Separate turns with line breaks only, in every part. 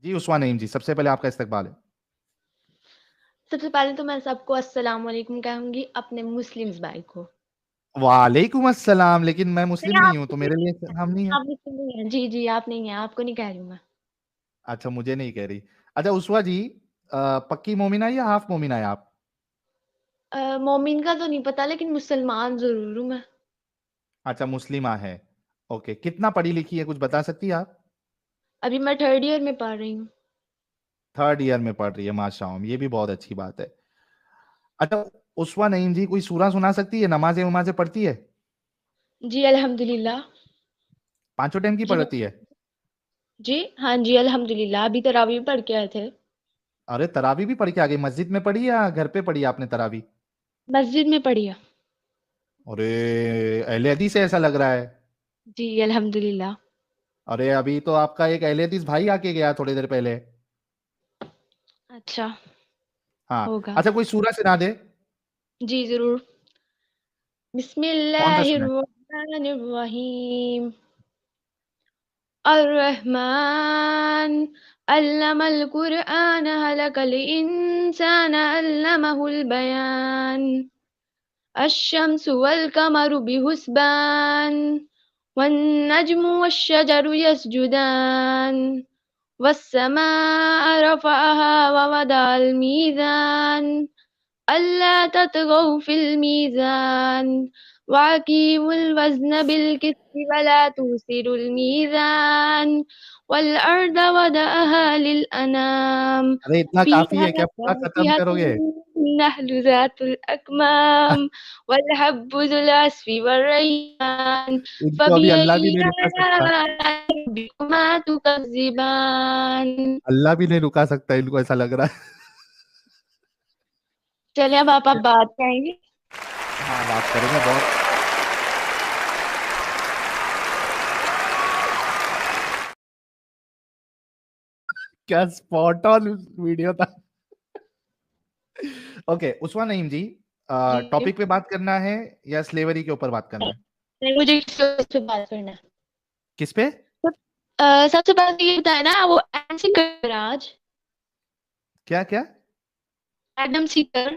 जी उस्मा नईम जी, सबसे पहले आपका इस्तकबाल है।
सबसे पहले तो मैं सबको अस्सलाम वालेकुम कहूंगी, अपने मुस्लिम्स भाई को।
वालेकुम अस्सलाम, लेकिन मैं
नहीं,
मुस्लिम नहीं
आप
हूं तो
मुस्लिम
मेरे
नहीं
लिए
हैं।
हम नहीं है।
आप मुस्लिम नहीं हैं। जी जी, आप नहीं हैं, आपको नहीं कह रही हूँ मैं।
अच्छा, मुझे नहीं कह रही। अच्छा उस्मा जी, पक्की मोमिना या हाफ मोमिना है आप?
मोमिन का तो नहीं पता, लेकिन मुसलमान जरूर हूँ मैं।
अच्छा, मुस्लिमा है। ओके, कितना पढ़ी लिखी है, कुछ बता सकती है आप?
अभी मैं 3rd ईयर में पढ़ रही हूँ।
थर्ड ईयर में पढ़ रही है, माशाअल्लाह, ये भी बहुत अच्छी बात है। अच्छा उस्मा नईम जी, कोई सूरा सुना सकती है? नमाजें वमाजें पढ़ती है?
जी अल्हम्दुलिल्लाह।
पांचों टाइम की
जी
पढ़ती है?
जी हाँ जी अल्हम्दुलिल्लाह, अभी तरावी पढ़ के आए थे।
अरे तरावी भी पढ़ के आ गई? मस्जिद में पढ़ी या घर पे पढ़ी आपने तरावी?
मस्जिद में पढ़ी है।
अरे, अहले हदीस से ऐसा लग रहा है।
जी अल्हम्दुलिल्लाह।
अरे अभी तो आपका एक अहले हदीस भाई आके गया थोड़ी देर पहले।
अच्छा।
हाँ।
होगा।
अच्छा, कोई सूरह सुना दे।
जी जरूर।
कौन सा सुना है?
बिस्मिल्लाहिर्रहमानिर्रहीम। अर्रहमान अल्लमल कुरआन हलकल इंसान अल्लमहुल बयान। अश्शम्सु वल कमरु बिहुस्बान वन्नज्मु वश्शजरु यस्जुदान वस्समाअ रफअहा ववदअल मीज़ान अल्ला ततगौ फिल मीज़ान वअकीमुल वज़्न बिल क़िस्ति वला तुख़सिरुल मीज़ान वल अर्द वदअहा लिल अनाम
अरे इतना काफी
फ़ीहा
है क्या, पूरा खत्म करोगे?
फ़ाकिहतुन नहलु ज़ातुल अकमाम वल हब्बु ज़ुल अस्फ़ि वर्रैहान
इनको अभी अल्लाह भी
फ़बिअय्यि
नहीं रुका सकता।
आलाइ रब्बिकुमा तुकज़्ज़िबान।
अल्लाह भी नहीं रुका सकता, इनको ऐसा लग रहा है।
चलिए अब आप बात करेंगे।
हाँ, बात करेंगे बहुत। क्या स्पॉट ऑन वीडियो था। ओके उस्मा नईम जी,
जी
टॉपिक पे बात करना है या स्लेवरी के ऊपर बात करना है?
नहीं, मुझे इस पे बात करना है।
किस पे?
सबसे पहले तो ये बताया ना, वो एडम सीकर आज।
क्या क्या?
एडम सीकर।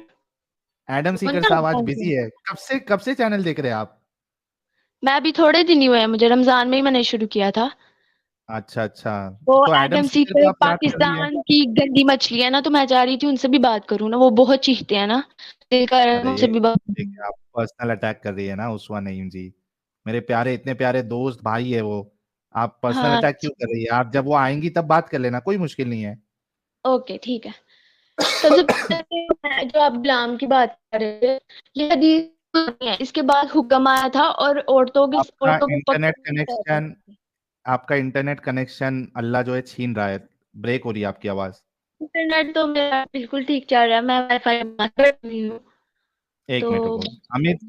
एडम
कौन
सीकर
सा
साहब आज
रमजान
बिजी
से?
है। कब से चैनल देख रहे हैं आप?
मैं अभी थोड़े दिन ही हुए हैं, मुझे रमजान में ही मैंने शुरू किया था।
अच्छा अच्छा।
वो
तो एडम
एडम
सीकर को
सीकर
आप याद कर रही है?
पाकिस्तान की गंदी मछली है ना, तो मैं चाह रही थी उनसे भी बात करूँ ना, वो बहुत चीखते हैं ना, दिल कर रहा है
अरे
उनसे भी बात
देखिए,
करूं।
आप पर्सनल अटैक कर रही है ना उस्मा नईम जी। मेरे प्यारे, इतने प्यारे दोस्त भाई है वो। आप पर्सनल
हाँ।
अटैक क्यों कर रही है? आप जब वो आएंगी तब बात कर लेना, कोई मुश्किल नहीं है।
ओके ठीक है। सबसे पहले जो आप गुलाम की बात कर रहे थे, ये हदीस नहीं है, इसके बाद हुक्म आया था और
आपका
औरतों को
इंटरनेट
पकड़ने की तहरीर
कनेक्शन
थी।
आपका इंटरनेट कनेक्शन अल्लाह जो है छीन रहा है। ब्रेक हो रही है आपकी आवाज।
इंटरनेट तो मेरा बिल्कुल ठीक चल रहा है, मैं वाईफाई बात कर रही हूँ।
एक
तो
मिनट रुको। अमित,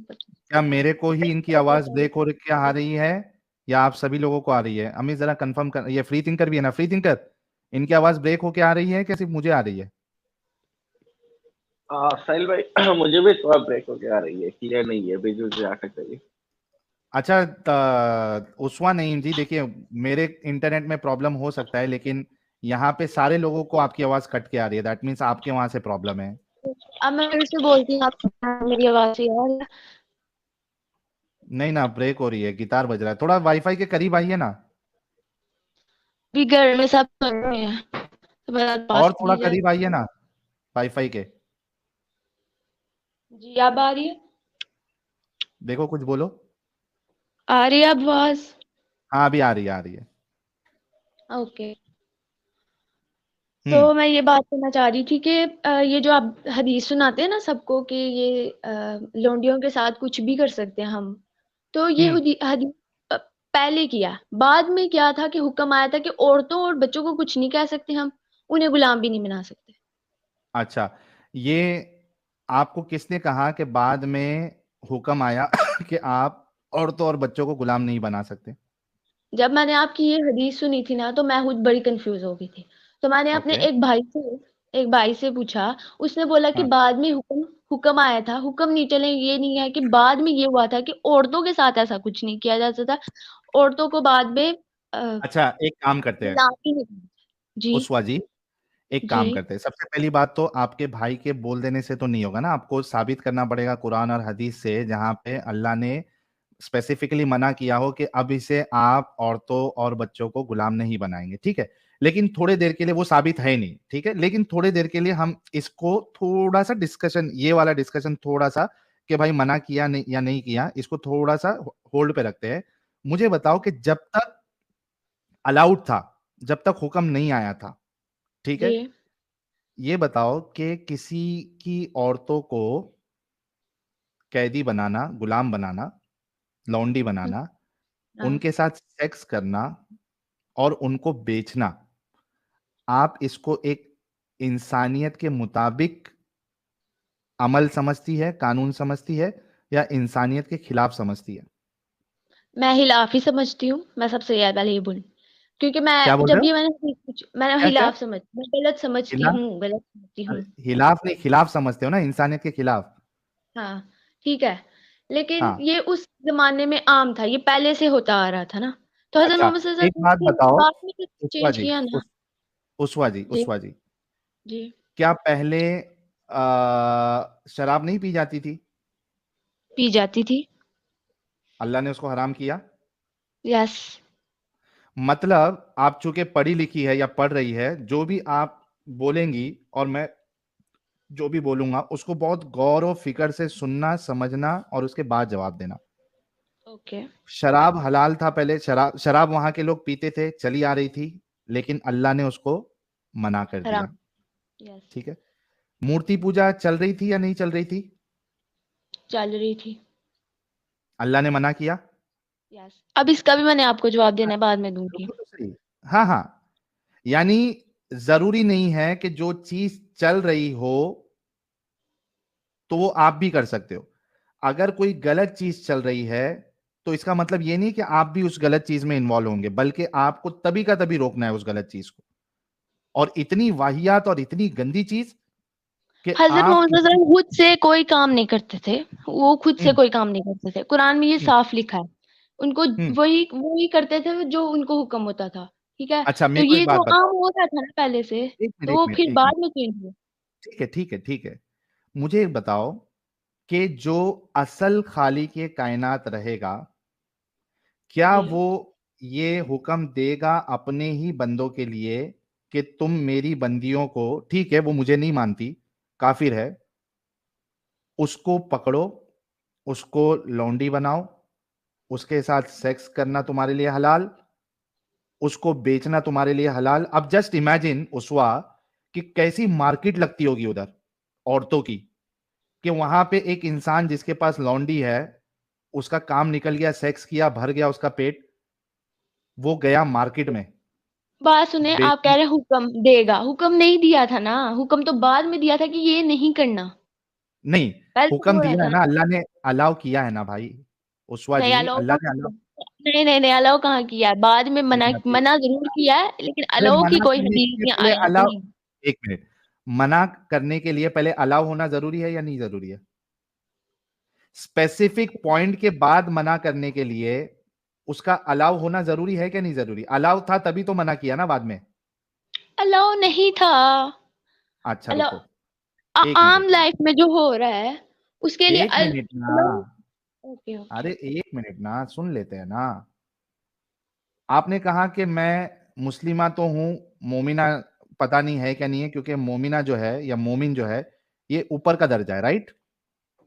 क्या मेरे को ही इनकी आवाज ब्रेक हो रही क्या आ रही है, या आप सभी लोगों को आ रही है? अमित जरा कंफर्म कर, ये फ्री थिंकर भी है ना, फ्री थिंकर, इनकी आवाज ब्रेक होके आ रही है क्या सिर्फ मुझे आ रही है?
साहिल भाई मुझे भी थोड़ा ब्रेक होके आ रही है, क्लियर नहीं है, बीच बीच में अटक रही है।
अच्छा, उस्मा नईम जी देखिए, मेरे इंटरनेट में प्रॉब्लम हो सकता है, लेकिन यहाँ पे सारे लोगों को आपकी आवाज कट के आ रही है, दैट मीन्स आपके वहां से प्रॉब्लम है।
अब मैं फिर से बोलती हूँ, आप मेरी आवाज से यार।
नहीं ना, ब्रेक हो रही है, गिटार बज रहा है, थोड़ा वाईफाई के करीब आइए ना।
भी घर में सब कर रहे हैं, तो मेरा पास
और थोड़ा
नहीं जा।
करीब आइए ना, वाईफाई के।
जी अब आ रही है?
देखो कुछ बोलो।
आ रही है अब आवाज?
हाँ अभी आ रही है, आ रही है।
ओके।
हम्म।
तो मैं ये बात करना चाह रही थी कि ये जो आप हदीस सुनाते हैं ना सबको, कि ये लौंडियों के साथ कुछ भी कर सकते हैं हम, तो ये
हम्म।
हदीस पहले किया, बाद में क्या था कि हुक्म आया था कि औरतों और बच्चों को कुछ नहीं कह सकते हम, उन्हें गुलाम भी नहीं बना सकते।
अच्छा, ये आपको किसने कहा कि बाद में हुक्म आया कि आप औरतों और बच्चों को गुलाम नहीं बना सकते?
जब मैंने आपकी ये हदीस सुनी थी ना, तो मैं खुद बड़ी कंफ्यूज हो गई थी। तो मैंने अपने
ओके।
एक भाई से पूछा। उसने बोला कि
हाँ।
बाद में हुक्म हुक्म आया था, हुक्म नहीं चले, ये नहीं है कि बाद में ये हुआ था कि औरतों के साथ ऐसा कुछ नहीं किया जा सकता, औरतों को बाद में
अच्छा, एक काम करते हैं।
गुलाम ही नहीं। जी
उस्वा जी, एक काम
जी
करते हैं। सबसे पहली बात तो आपके भाई के बोल देने से तो नहीं होगा ना, आपको साबित करना पड़ेगा कुरान और हदीस से, जहां पे अल्लाह ने स्पेसिफिकली मना किया हो कि अब इसे आप औरतों और बच्चों को गुलाम नहीं बनाएंगे, ठीक है। लेकिन थोड़े देर के लिए वो साबित है नहीं, ठीक है, लेकिन थोड़े देर के लिए हम इसको थोड़ा सा डिस्कशन, ये वाला डिस्कशन थोड़ा सा, कि भाई मना किया नहीं या नहीं किया, इसको थोड़ा सा होल्ड पे रखते हैं। मुझे बताओ कि जब तक अलाउड था, जब तक हुक्म नहीं आया था, ठीक है,
जी
ये बताओ कि किसी की औरतों को कैदी बनाना, गुलाम बनाना, लौंडी
हम्म,
बनाना,
हाँ
उनके साथ सेक्स करना और उनको बेचना, आप इसको एक इंसानियत के मुताबिक अमल समझती है, कानून समझती है, या इंसानियत के खिलाफ समझती है?
मैं हिलाफ ही समझती हूँ। मैं सबसे ज्यादा पहले ये बोलूँ, क्योंकि
क्या
मैं
बोल रहे
जब
हो?
ये मैंने कुछ मैंने
क्या क्या?
हिलाफ समझ मैं गलत समझती
खिलाफ?
हूँ, गलत समझती
अरे
हूँ।
हिलाफ नहीं, खिलाफ समझते हो ना, इंसानियत के खिलाफ।
हाँ ठीक है, लेकिन
हाँ,
ये उस जमाने में आम था, ये पहले से होता आ रहा था ना। तो हजरत
अच्छा,
मोहम्मद सल्लल्लाहु
एक
अलैहि
बात
वसल्लम ने
बताओ,
बाद में
उस्वा
चेंज
जी,
किया ना।
उस्वा जी,
जी
उस्वा जी,
जी
क्या पहले शराब नहीं पी जाती थी?
पी जाती थी।
अल्लाह ने उसको हराम किया?
यस।
मतलब आप चूंकि पढ़ी लिखी है या पढ़ रही है, जो भी आप बोलेंगी और मैं जो भी बोलूंगा उसको बहुत गौर और फिक्र से सुनना, समझना और उसके बाद जवाब देना।
ओके।
शराब हलाल था पहले, शराब शराब वहां के लोग पीते थे, चली आ रही थी, लेकिन अल्लाह ने उसको मना कर दिया,
हराम। यस।
ठीक है। मूर्ति पूजा चल रही थी या नहीं चल रही थी?
चल रही थी।
अल्लाह ने मना किया?
यस, अब इसका भी मैंने आपको जवाब
हाँ,
देना है, बाद में दूंगी।
रुको तो सही। हाँ हाँ, यानी जरूरी नहीं है कि जो चीज चल रही हो तो वो आप भी कर सकते हो। अगर कोई गलत चीज चल रही है तो इसका मतलब ये नहीं कि आप भी उस गलत चीज में इन्वॉल्व होंगे, बल्कि आपको तभी का तभी रोकना है उस गलत चीज को। और इतनी वाहियात और इतनी गंदी चीज कि
हजरत
आप
मोहम्मद
किसी।
सल्लल्लाहु अलैहि वसल्लम खुद से कोई काम नहीं करते थे। वो खुद से
हम्म,
कोई काम नहीं करते थे, कुरान में ये
हम्म,
साफ लिखा है। उनको
हम्म।
वही वही करते थे जो उनको हुक्म होता था। ठीक है।
अच्छा,
तो
मेरे को एक
ये
बात
तो आम
बताओ।
हो रहा था ना पहले से।
एक मिनट,
तो
एक
वो
मिनट,
फिर
एक मिनट।
बाद में चेंज हुआ।
ठीक है, ठीक है, ठीक है। मुझे एक बताओ कि जो असल खालिक के कायनात रहेगा, क्या
जी
वो ये हुक्म देगा अपने ही बंदों के लिए कि तुम मेरी बंदियों को, ठीक है वो मुझे नहीं मानती, काफिर है, उसको पकड़ो, उसको लौंडी बनाओ, उसके साथ सेक्स करना तुम्हारे लिए हलाल, उसको बेचना तुम्हारे लिए हलाल। अब जस्ट इमेजिन उसवा कि कैसी मार्केट लगती होगी उधर औरतों की, कि वहां पे एक इंसान जिसके पास लौंडी है, उसका काम निकल गया, सेक्स किया, भर गया उसका पेट, वो गया मार्केट में
बात सुने, आप कह
बेचने।
रहे हैं हुक्म देगा, हुक्म नहीं दिया था ना। हुक्म तो बाद में दिया था कि ये नहीं करना।
नहीं,
पहले तो
हुक्म
हो रहा
दिया है
था
ना
ना।
अल्लाह ने, अलाउ किया है ना भाई, उस्वा
नहीं
जी,
अलाउ
अल्लाह ने
कहाँ
अलाउ।
किया। नहीं नहीं नहीं, अलाउ कहाँ किया है, बाद में मना
किया किया।
मना जरूर किया है, लेकिन
अरे
अलाउ की
मना
कोई
करने के
हदीस
लिए
या
पहले
आयत
अलाउ,
नहीं।
एक मिनट, मना करने के लिए पहले अलाउ होना जरूरी है या नहीं जरूरी है? स्पेसिफिक पॉइंट के बाद मना करने के लिए उसका अलाउ होना जरूरी है कि नहीं जरूरी? अलाउ था तभी तो मना किया ना बाद में।
अलाउ नहीं था।
अच्छा रुको,
अलाउ
एक मिनट,
आम
एक
लाइफ में जो हो रहा है उसके
मिनट,
लिए
एक मिनट ना,
अलाउ। Okay okay.
अरे एक मिनट ना, सुन लेते हैं ना। आपने कहा कि मैं मुस्लिमा तो हूं, मोमिना पता नहीं है क्या नहीं है, क्योंकि मोमिना जो है या मोमिन जो है ये ऊपर का दर्जा है, राइट?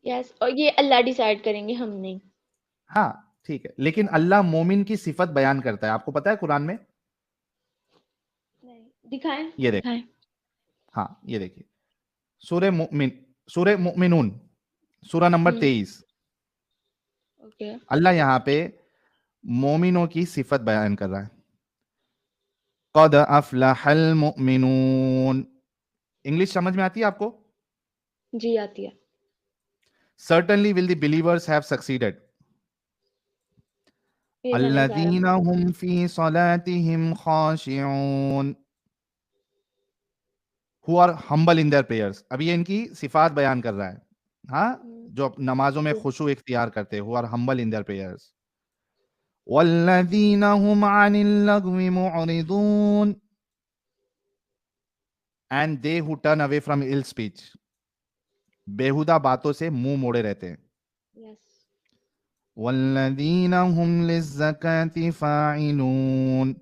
यस, और ये अल्लाह डिसाइड करेंगे, हम नहीं।
हाँ, ठीक है, लेकिन अल्लाह मोमिन की सिफत बयान करता है, आपको पता है कुरान में?
नहीं, दिखाएं
ये देख,
दिखाएं।
हाँ ये देखिए, सूरह मुमिन, सूरह मुमिनून, सूरह नंबर
हम्म।
23।
ओके।
अल्लाह यहां पे मोमिनों की सिफत बयान कर रहा है। कद अफलहल मुमिनून। इंग्लिश समझ में आती है आपको?
जी आती है।
Certainly will the believers have succeeded
ये मैंने सारा।
अल्लज़ीना हुम फी सलातिहिम खाशिऊन, who are humble in their prayers. अब ये इनकी सिफात बयान कर रहा है, हाँ,
हम्म,
जो नमाजों में खुशू इख्तियार करते हैं, who are humble in their prayers. वल्लज़ीना हुम अनिल लगवी मुअरिदून, and they who turn away from ill speech, बेहुदा बातों से मुंह मोड़े रहते हैं।
Yes.
वल्लदीना हुम लिज़्ज़काति फ़ाइलून,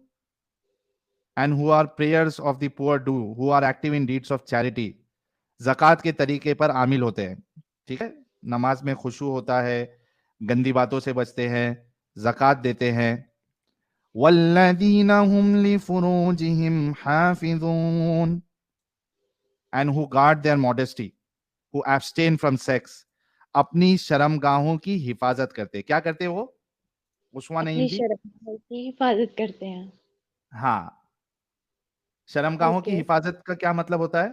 and who are prayers of the poor do, who are active in deeds of charity, ज़कात के तरीके पर आमिल होते हैं। ठीक है, नमाज में खुशू होता है, गंदी बातों से बचते हैं, ज़कात देते हैं। वल्लदीना हुम लिफ़ुरूजिहिम हाफ़िज़ून, and who guard their modesty, who abstain from sex, अपनी शर्मगाहों की हिफाजत करते। क्या करते वो? उस्मा नहीं
अपनी
थी?
शर्म की हिफाजत करते हैं।
हाँ, शर्मगाहों की
ओके।
हिफाजत का क्या मतलब होता है?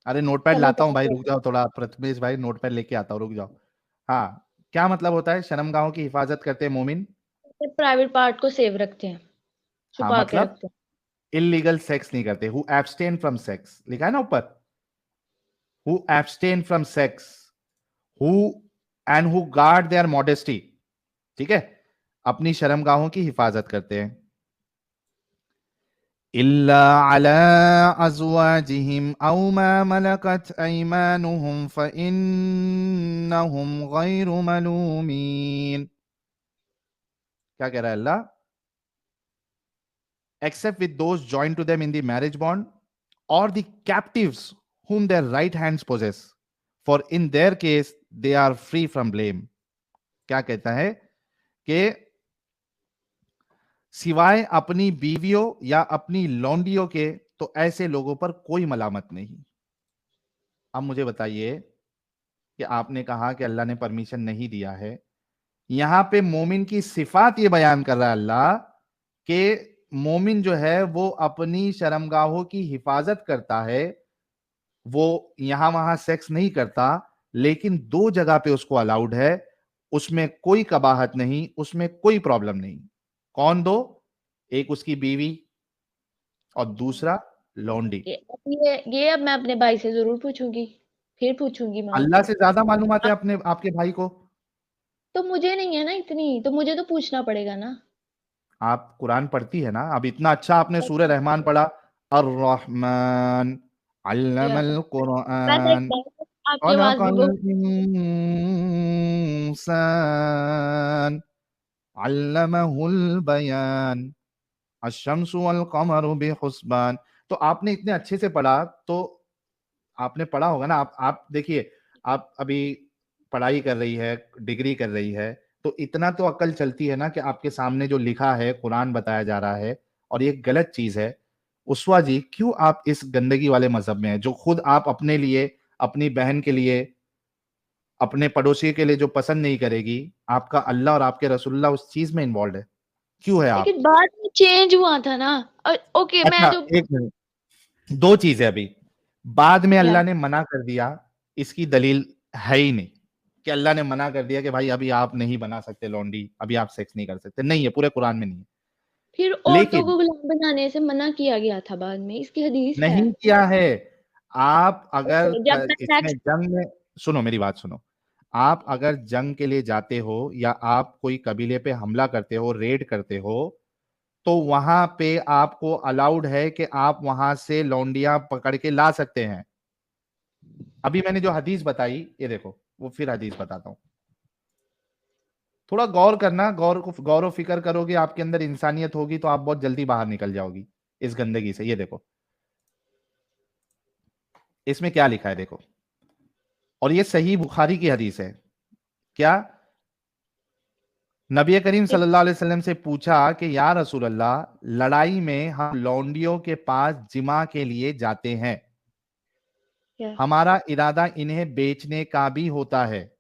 अरे नोटपैड
समझ
लाता हूँ
आ
भाई,
गया।
रुक जाओ थोड़ा, प्रथमेश भाई नोटपैड लेके आता हूँ, रुक जाओ। हाँ, क्या मतलब होता है शर्मगाहों की हिफाजत करते हैं मोमिन?
प्राइवेट पार्ट को सेव रखते हैं,
हाँ,
छुपा के
मतलब
रखते हैं।
इलीगल सेक्स नहीं करते। हु एब्सटेन फ्रॉम सेक्स लिखा है ना ऊपर, who abstain from sex, who and who guard their modesty. ठीक है, अपनी शर्मगाहों की हिफाजत करते हैं। इल्ला अला अज़वाजिहिम औ मा मलकत अयमानुहुम फइन्नहुम गैरु मलूमीन। क्या कह रहा है अल्लाह? Except with those joined to them in the marriage bond, or the captives whom their right hands possess, for in their case they are free from blame। क्या कहता है कि सिवाय अपनी बीवियों या अपनी लौंडियों के तो ऐसे लोगों पर कोई मलामत नहीं। अब मुझे बताइए कि आपने कहा कि अल्लाह ने परमिशन नहीं दिया है, यहां पे मोमिन की सिफात ये बयान कर रहा है अल्लाह कि मोमिन जो है वो अपनी शर्मगाहों की हिफाजत करता है, वो यहां वहां सेक्स नहीं करता, लेकिन दो जगह पे उसको अलाउड है, उसमें कोई कबाहत नहीं, उसमें कोई प्रॉब्लम नहीं। कौन दो? एक उसकी बीवी और
अच्छा।
दूसरा लौंडी।
ये अब मैं अपने भाई से जरूर पूछूंगी, फिर पूछूंगी माँ
अल्लाह
से।
से ज्यादा मालूमात है अपने आपके भाई को।
तो मुझे नहीं है ना इतनी, तो मुझे तो पूछना पड़ेगा ना।
आप कुरान पढ़ती है ना, अब इतना अच्छा आपने सूरह रहमान पढ़ा, अर रहमान
या
अल्लमल
वैसे एक
कुरान
बात, आपकी आवाज भी
खलकल
बहुत।
इंसान अल्लमहुल बयान अश-शम्सु वल कमरु बिहुस्बान। तो आपने इतने अच्छे से पढ़ा, तो आपने पढ़ा होगा ना। आप देखिए, आप अभी पढ़ाई कर रही है, डिग्री कर रही है, तो इतना तो अक्ल चलती है ना कि आपके सामने जो लिखा है, कुरान बताया जा रहा है और ये गलत चीज है। उस्वा जी, क्यों आप इस गंदगी वाले मजहब में हैं, जो खुद आप अपने लिए, अपनी बहन के लिए, अपने पड़ोसी के लिए जो पसंद नहीं करेगी, आपका अल्लाह और आपके रसूलुल्लाह उस चीज में इन्वॉल्व है, क्यों है आप?
लेकिन बाद में चेंज हुआ था ना। ओके, मैं
अच्छा,
जो।
एक मिनट, दो चीजें अभी। बाद में
या
अल्लाह ने मना कर दिया, इसकी दलील है ही नहीं कि अल्लाह ने मना कर दिया कि भाई अभी आप नहीं बना सकते लौंडी, अभी आप सेक्स नहीं कर सकते, नहीं है, पूरे कुरान में नहीं है।
फिर औरतों
लेकिन
को गुलाम बनाने से मना किया गया था, बाद में इसकी हदीस है।
नहीं किया है। आप अगर
ओके, जब मैं
इसमें
नेक्स्ट।
जंग में, सुनो मेरी बात सुनो, आप अगर जंग के लिए जाते हो या आप कोई कबीले पे हमला करते हो, रेड करते हो, तो वहां पे आपको अलाउड है कि आप वहां से लौंडियां पकड़ के ला सकते हैं। अभी मैंने जो हदीस बताई, ये देखो, वो फिर हदीस बताता हूं, थोड़ा गौर करना, गौर व फिक्र करोगे, आपके अंदर इंसानियत होगी तो आप बहुत जल्दी बाहर निकल जाओगी इस गंदगी से। ये देखो इसमें क्या लिखा है, देखो, और ये सही बुखारी की हदीस है। क्या? नबी करीम सल्लल्लाहु अलैहि वसल्लम से पूछा कि या रसूल अल्लाह, लड़ाई में हम लौंडियों के पास जिमा के लिए जाते हैं,
क्या?
हमारा इरादा इन्हें बेचने का भी होता है।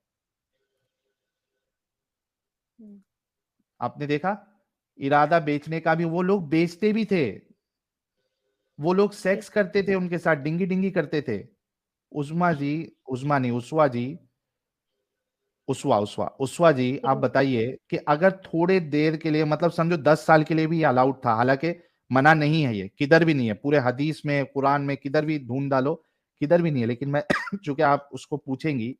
आपने देखा, इरादा बेचने का भी, वो लोग बेचते भी थे, वो लोग सेक्स करते थे, उनके साथ डिंगी डिंगी करते थे। उस्मा जी, उस्मा नहीं, उसवा जी, उसवा उसवा उसवा जी, आप बताइए कि अगर थोड़े देर के लिए, मतलब समझो 10 साल के लिए भी अलाउड था, हालांकि मना नहीं है, ये किधर भी नहीं है, पूरे हदीस में, कुरान में, किधर भी ढूंढ डालो, किधर भी नहीं है, लेकिन मैं चूंकि आप उसको पूछेंगी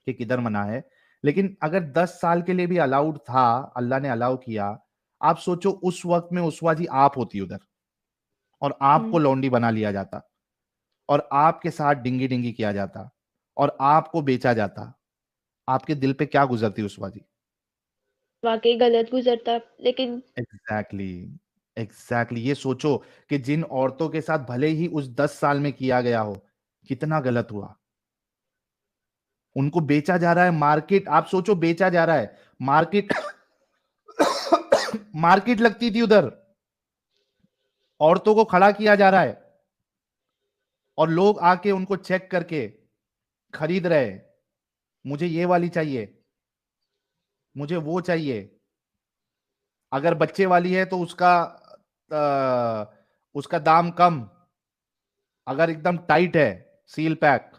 कि किधर मना है, लेकिन अगर 10 साल के लिए भी अलाउड था, अल्लाह ने अलाउ किया, आप सोचो उस वक्त में उसवा जी आप होती उधर, और आपको लौंडी बना लिया जाता और आपके साथ डिंगी डिंगी किया जाता और आपको बेचा जाता, आपके दिल पे क्या गुजरती उस बाजी?
वाकई गलत गुजरता, लेकिन
एग्जैक्टली एग्जैक्टली ये सोचो कि जिन औरतों के साथ भले ही उस 10 साल में किया गया हो, कितना गलत हुआ। उनको बेचा जा रहा है, मार्केट, आप सोचो, बेचा जा रहा है, मार्केट मार्केट लगती थी उधर, औरतों को खड़ा किया जा रहा है और लोग आके उनको चेक करके खरीद रहे, मुझे ये वाली चाहिए, मुझे वो चाहिए। अगर बच्चे वाली है तो उसका दाम कम, अगर एकदम टाइट है, सील पैक,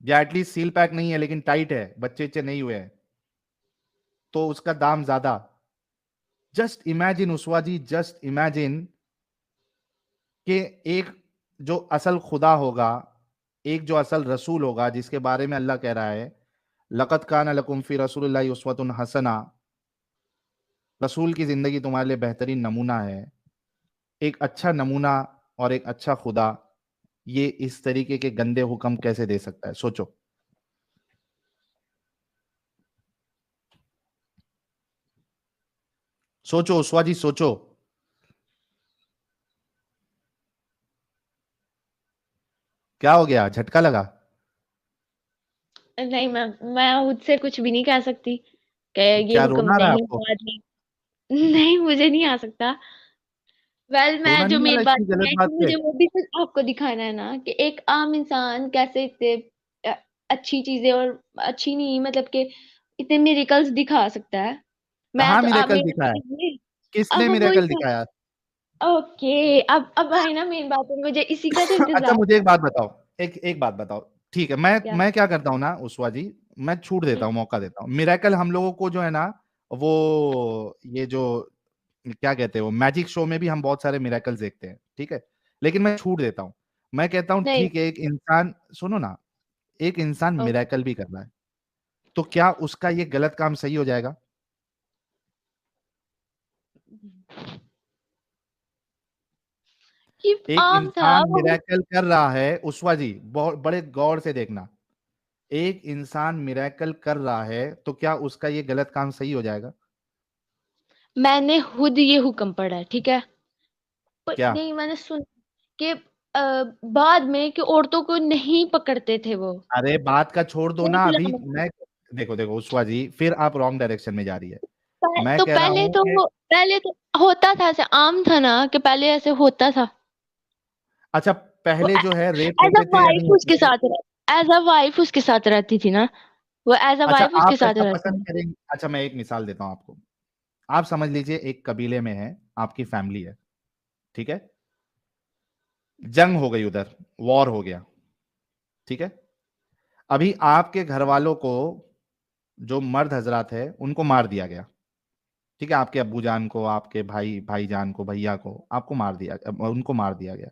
या एटलीस्ट सील पैक नहीं है लेकिन टाइट है, बच्चे नहीं हुए हैं, तो उसका दाम ज्यादा। जस्ट इमेजिन उस्वा जी, जस्ट इमेजिन कि एक जो असल खुदा होगा, एक जो असल रसूल होगा, जिसके बारे में अल्लाह कह रहा है लक़द कान लकुम फी रसूलिल्लाहि उस्वतुन हसना, रसूल की जिंदगी तुम्हारे लिए बेहतरीन नमूना है। एक अच्छा नमूना और एक अच्छा खुदा ये इस तरीके के गंदे हुक्म कैसे दे सकता है? सोचो। सोचो उस्वा जी, सोचो। क्या हो गया, झटका लगा?
नहीं, मैं खुद से कुछ भी नहीं कह सकती कि ये
क्या
हुक्म
रोना आ रहा है
नहीं,
आपको?
बाद में नहीं, मुझे नहीं आ सकता।
रोना
मैं जो
नहीं आ रहा
मेन बात
इतनी गलत
है कि
बात पे?
मुझे वो भी तो आपको दिखाना है ना कि एक आम इंसान कैसे इतने अ, अच्छी चीजें, और अच्छी नहीं मतलब कि इतने मिरेकल्स दिखा सकता है। मैं
कहाँ
तो आप
मिरेकल
मेरा
दिखाया? किसने
अब वो
मिरेकल दिखाया?
ओके, अब आई ना मेन बात है, मुझे इसी का तो
अच्छा
इंतजार
मुझे एक
था।
बात बताओ, एक बात बताओ, ठीक है,
क्या?
मैं क्या करता हूँ ना उस्वा जी, मैं छूट देता हूँ, मौका देता हूँ। मिरेकल हम लोगों को जो है ना, वो ये जो क्या कहते हैं, वो मैजिक शो में भी हम बहुत सारे मिरेकल्स देखते हैं, ठीक है, लेकिन मैं छूट देता हूँ। मैं कहता हूँ
नहीं।
ठीक है, एक इंसान, सुनो ना, एक इंसान
ओके।
मिरेकल भी कर रहा है, तो क्या उसका ये गलत काम सही हो जाएगा?
ये
एक
आम था
इंसान
वो।
मिरेकल कर रहा है उस्वा जी, बहुत बड़े गौर से देखना, एक इंसान मिरेकल कर रहा है तो क्या उसका ये गलत काम सही हो जाएगा?
मैंने खुद ये हुक्म पढ़ा है, ठीक है, पर
क्या?
नहीं, मैंने सुन के बाद में कि औरतों को नहीं पकड़ते थे वो।
अरे बात का छोड़ दो
वो
ना, अभी
गुलाम थे।
मैं, देखो देखो उस्वा जी, फिर आप रॉन्ग डायरेक्शन में जा रही है। मैं
तो
कह रहा हूं कि
पहले तो होता था, ऐसे आम था ना कि पहले ऐसे होता था।
अच्छा,
वो
पहले जो है रेप
एज अ
होते थे या नहीं
वाइफ
होते
उसके
थे?
साथ, एज अ वाइफ उसके साथ रहती थी ना, वो एज अ
अच्छा
वाइफ
आप
उसके साथ
कैसा
रहती
पसंद
थी।
करेंगे? अच्छा मैं एक मिसाल देता हूं आपको। आप समझ लीजिए एक कबीले में है, आपकी फैमिली है, ठीक है, जंग हो गई उधर, वॉर हो गया, ठीक है, अभी आपके घर वालों को, जो मर्द हजरात है उनको मार दिया गया, ठीक है, आपके अब्बू जान को, आपके भाईजान को, भैया को, आपको मार दिया, उनको मार दिया गया,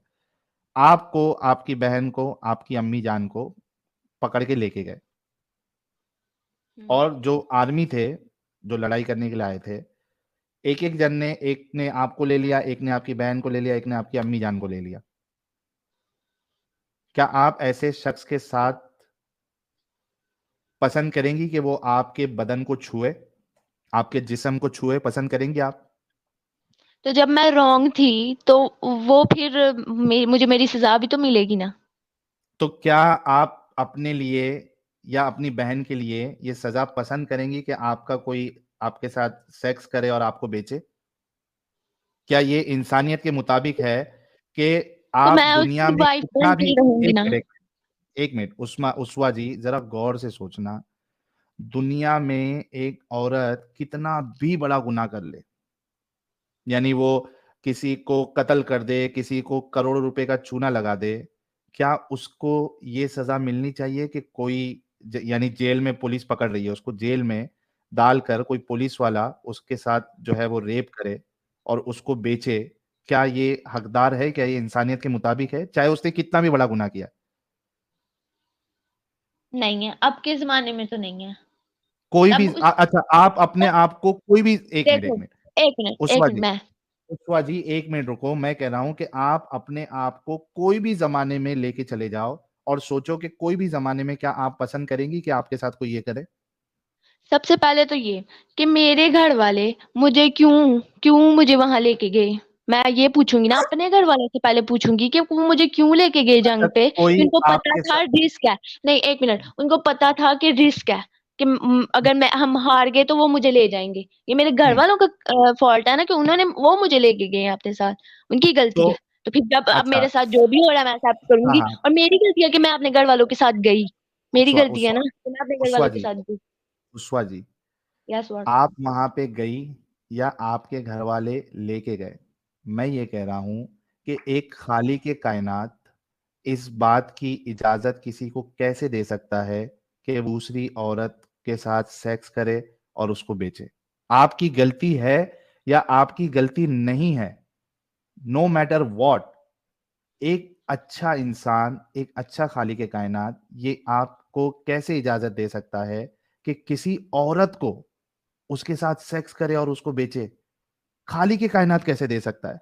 आपको, आपकी बहन को, आपकी अम्मी जान को पकड़ के लेके गए,
हम्म।
और जो आर्मी थे, जो लड़ाई करने के लिए आए थे, एक एक जन ने, एक ने आपको ले लिया, एक ने आपकी बहन को ले लिया, एक ने आपकी अम्मी जान को ले लिया। क्या आप ऐसे शख्स के साथ पसंद करेंगी कि वो आपके बदन को छुए, आपके जिस्म को छुए, पसंद करेंगी आप?
तो जब मैं रॉन्ग थी तो वो फिर मुझे मेरी सजा भी तो मिलेगी ना।
तो क्या आप अपने लिए या अपनी बहन के लिए ये सजा पसंद करेंगी कि आपका कोई आपके साथ सेक्स करे और आपको बेचे? क्या ये इंसानियत के मुताबिक है कि
तो
आप
मैं
दुनिया
उसकी
में
वाइफ
कितना
बन के
भी,
ही रहूंगी
एक
ना।
मिनट, एक मिनट, उस्वा जी जरा गौर से सोचना, दुनिया में एक औरत कितना भी बड़ा गुनाह कर ले, यानी वो किसी को कत्ल कर दे, किसी को करोड़ों रुपए का चूना लगा दे, क्या उसको ये सजा मिलनी चाहिए कि कोई यानी जेल में पुलिस पकड़ रही है, उसको जेल में डालकर कोई पुलिस वाला उसके साथ जो है वो रेप करे और उसको बेचे? क्या ये हकदार है? क्या ये इंसानियत के मुताबिक है, चाहे उसने कितना भी बड़ा गुनाह किया?
नहीं है, अब के जमाने में तो नहीं है।
कोई भी
अब उस
अच्छा, आप अपने आप को कोई भी, एक मिनट,
देखो,
एक मिनट,
एक मिनट,
उस्वा
एक मिनट,
जी, पुष्पा जी 1 मिनट रुको, मैं कह रहा हूं कि आप अपने आप को कोई भी जमाने में लेके चले जाओ और सोचो कि कोई भी जमाने में क्या आप पसंद करेंगी कि आपके साथ कोई ये करे?
सबसे पहले तो ये कि मेरे घर वाले मुझे क्यों मुझे वहां लेके गए। मैं ये पूछूंगी ना, अपने घर वालों से पहले पूछूंगी कि वो मुझे क्यों लेके गए
अच्छा
जंग पे।
कोई
उनको पता
आपके
था
साथ
रिस्क है। नहीं, एक मिनट, उनको पता था कि रिस्क है कि अगर हम हार गए तो वो मुझे ले जाएंगे। ये मेरे घर
हम्म,
वालों का फॉल्ट है ना कि वो मुझे लेके गए हैं अपने साथ। उनकी गलती
तो
है। तो फिर जब अब
अच्छा,
मेरे साथ जो भी हो रहा है मैं एक्सेप्ट
हाँ
करूंगी,
हाँ,
और मेरी गलती है कि मैं अपने घर वालों के साथ गई। मेरी
पुष्पा
गलती है
पुष्पा
ना कि मैं अपने घर
पुष्पा
वालों के
जी,
साथ गई।
Pushpa ji,
yes what.
आप वहां पे गई या आपके घर वाले लेके गए? मैं ये कह रहा हूं कि एक खाली के कायनात इस बात की इजाजत किसी को कैसे दे सकता है कि दूसरी औरत के साथ सेक्स करे और उसको बेचे? आपकी गलती है या आपकी गलती नहीं है, नो मैटर वॉट, एक अच्छा इंसान, एक अच्छा खालिक कायनात ये आपको कैसे इजाजत दे सकता है कि किसी औरत को उसके साथ सेक्स करे और उसको बेचे? खालिक कायनात कैसे दे सकता है?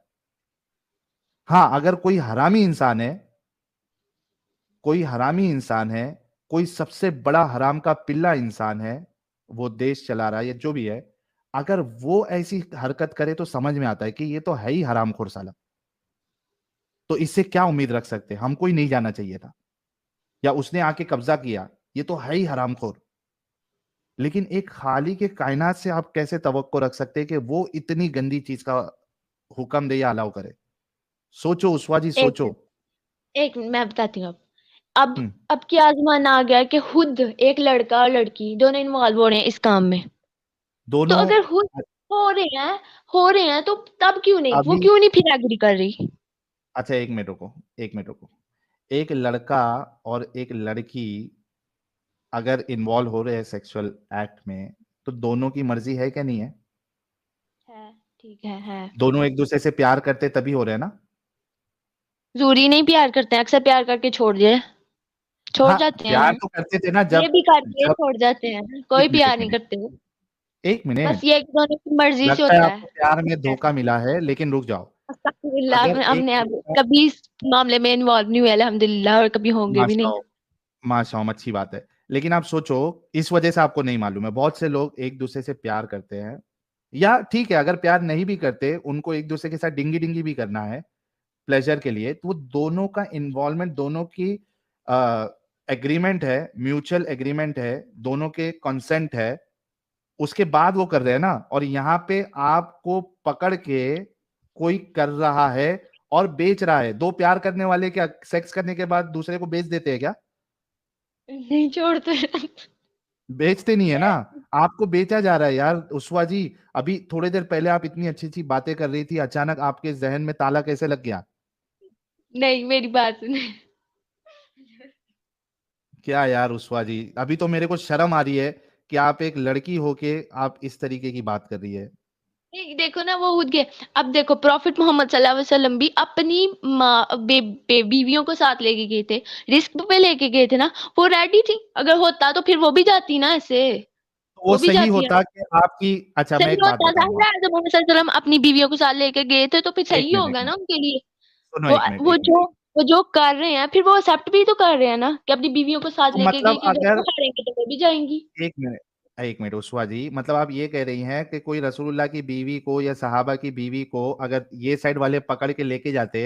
हाँ, अगर कोई हरामी इंसान है, कोई हरामी इंसान है, कोई सबसे बड़ा हराम का पिल्ला इंसान है, वो देश चला रहा है या जो भी है, अगर वो ऐसी हरकत करे तो समझ में आता है कि ये तो है ही हरामखोर साला। तो इससे क्या उम्मीद रख सकते हैं? हमको ही नहीं जाना चाहिए था, या उसने आके कब्जा किया, ये तो है ही हरामखोर। लेकिन एक खाली के कायनात से आप कैसे तवक्को रख सकते हैं कि वो इतनी गंदी चीज का हुक्म दे या अलाउ करे? सोचो उस्वा जी,
एक
सोचो।
एक मैं बताती हूँ अब
हम्म,
अब क्या जमाना आ गया कि खुद एक लड़का और लड़की दोनों इन्वॉल्व हो रहे हैं इस काम में। तो
दोनों।
अगर खुद हो रहे हैं हो रहे हैं तो तब क्यों नहीं, वो
अभी
क्यों नहीं फिर एग्री कर रही।
अच्छा, 1 मिनट रुको, 1 मिनट रुको। एक लड़का और एक लड़की अगर इन्वॉल्व हो रहे हैं सेक्सुअल एक्ट में, तो दोनों की मर्जी है क्या नहीं है?
है, ठीक है।
दोनों एक दूसरे से प्यार करते तभी हो रहे हैं ना?
जरूरी नहीं प्यार करते हैं, अक्सर प्यार करके छोड़
हाँ,
जाते
प्यार
हैं।
तो करते थे ना
ये
जब
भी करके
जब
छोड़ जाते हैं,
एक
कोई
मिनट, एक
प्यार नहीं
मिनट,
करते वो।
एक
बस
मिनट।
ये कि दोनों की मर्जी से
लगता है
होता है।
आपको प्यार में धोखा मिला है, लेकिन रुक जाओ।
अल्हम्दुलिल्लाह
अगर एक
हमने अब
लड़का,
कभी इस मामले में इन्वॉल्व नहीं हुए अल्हम्दुलिल्लाह, और कभी होंगे भी नहीं।
माशाओ माशाओ, अच्छी बात है। लेकिन आप सोचो, इस वजह से आपको नहीं मालूम है, बहुत से लोग एक दूसरे से प्यार करते हैं, या ठीक है अगर प्यार नहीं भी करते, उनको एक दूसरे के साथ डिंगी डिंगी भी करना है प्लेजर के लिए, तो वो दोनों का इन्वॉल्वमेंट, दोनों की एग्रीमेंट है, म्यूचुअल एग्रीमेंट है, दोनों के कंसेंट है, उसके बाद वो कर रहे हैं ना। और यहाँ पे आपको पकड़ के कोई कर रहा है और बेच रहा है। दो प्यार करने वाले क्या सेक्स करने के बाद दूसरे को बेच देते हैं क्या?
नहीं छोड़ते।
बेचते नहीं है ना। आपको बेचा जा रहा है यार उस्वा जी। अभी थोड़ी देर पहले आप इतनी अच्छी अच्छी बातें कर रही थी, अचानक आपके जहन में ताला कैसे लग गया?
नहीं, मेरी बात सुने।
क्या यार उस्वा जी, अभी तो मेरे को शर्म आ रही है कि आप एक लड़की होके आप इस तरीके की बात कर रही है।
नहीं, देखो ना, वो खुद गए। अब देखो, प्रॉफिट मोहम्मद सल्लल्लाहु अलैहि वसल्लम भी अपनी बीवियों को साथ लेके गए थे। रिस्क पे लेके गए थे ना। वो रेडी थी, अगर होता तो फिर वो भी जाती ना ऐसे।
तो वो
वो भी
सही
जाती है।
होता कि आपकी, अच्छा मैं
सही
एक बात
होता,
बताऊंगा
जाहिर
आपको।
है, जब मोहम्मद सल्लल्लाहु अलैहि वसल्लम अपनी बीवियों को साथ लेके गए थे तो फिर
एक
सही
मिनट, एक
होगा ना
मिनट,
उनके लिए।
सुनो,
वो
एक मिनट,
वो
एक मिनट।
जो वो जो कर रहे हैं फिर वो एक्सेप्ट भी तो कर रहे हैं ना कि अपनी बीवियों को साथ
तो
लेके गए
मतलब
कि अगर वो
अगर,
हारेंगे तो वो भी जाएंगी।
एक मिनट, एक मिनट उस्वा जी, मतलब आप ये कह रही हैं कि कोई रसूलुल्लाह की बीवी को या सहाबा की बीवी को अगर ये साइड वाले पकड़ के लेके जाते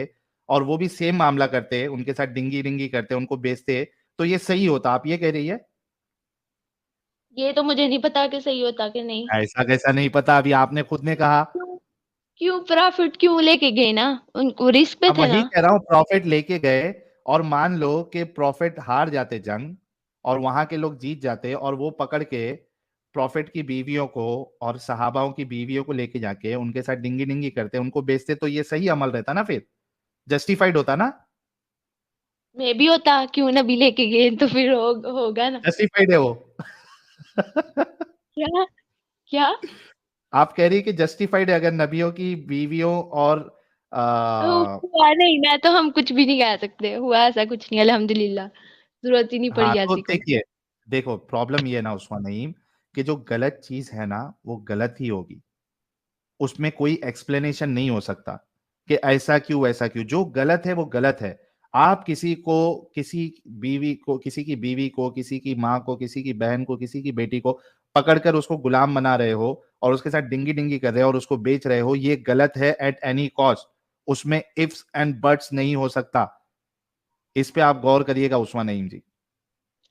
और वो भी सेम मामला करते, उनके साथ डिंगी डिंगी करते, उनको बेचते, तो ये सही होता, आप ये कह रही है?
ये तो मुझे नहीं पता कि सही होता कि नहीं।
ऐसा कैसा नहीं पता, अभी आपने खुद ने कहा।
क्यों क्यों प्रॉफिट क्यों लेके गए ना, उनको रिस्क पे
अब
थे
वही
ना।
कह रहा हूँ, प्रॉफिट लेके गए और मान लो कि प्रॉफिट हार जाते जंग और वहां के लोग जीत जाते, और वो पकड़ के प्रॉफिट की बीवियों को और सहाबाओं की बीवियों को लेके जाके उनके साथ डिंगी डिंगी करते, उनको बेचते, तो ये सही अमल रहता ना, फिर जस्टिफाइड होता ना?
मे भी होता, क्यों नबी लेके गए तो फिर होगा ना।
जस्टिफाइड है वो।
क्या क्या।
आप कह रही कि जस्टिफाइड है अगर नबियों की बीवियों और
हुआ नहीं ना तो हम कुछ भी नहीं कह सकते, हुआ ऐसा कुछ नहीं अल्हम्दुलिल्लाह। जरूरत ही नहीं
हाँ,
पड़ी
तो
ऐसी को।
देखिए, देखो प्रॉब्लम ये है ना उस्मान नईम, कि जो गलत चीज है ना वो गलत ही होगी। उसमें कोई एक्सप्लेनेशन नहीं हो सकता कि ऐसा क्यों ऐसा क्यों। जो गलत है वो गलत है। आप किसी को, किसी बीवी को, किसी की बीवी को, किसी की माँ को, किसी की बहन को, किसी की बेटी को पकड़कर उसको गुलाम बना रहे हो और उसके साथ डिंगी डिंगी कर रहे हो और उसको बेच रहे हो, ये गलत है एट एनी कॉस्ट। उसमें इफ्स एंड बट्स नहीं हो सकता। इस पे आप गौर करिएगा उस्मा नईम जी।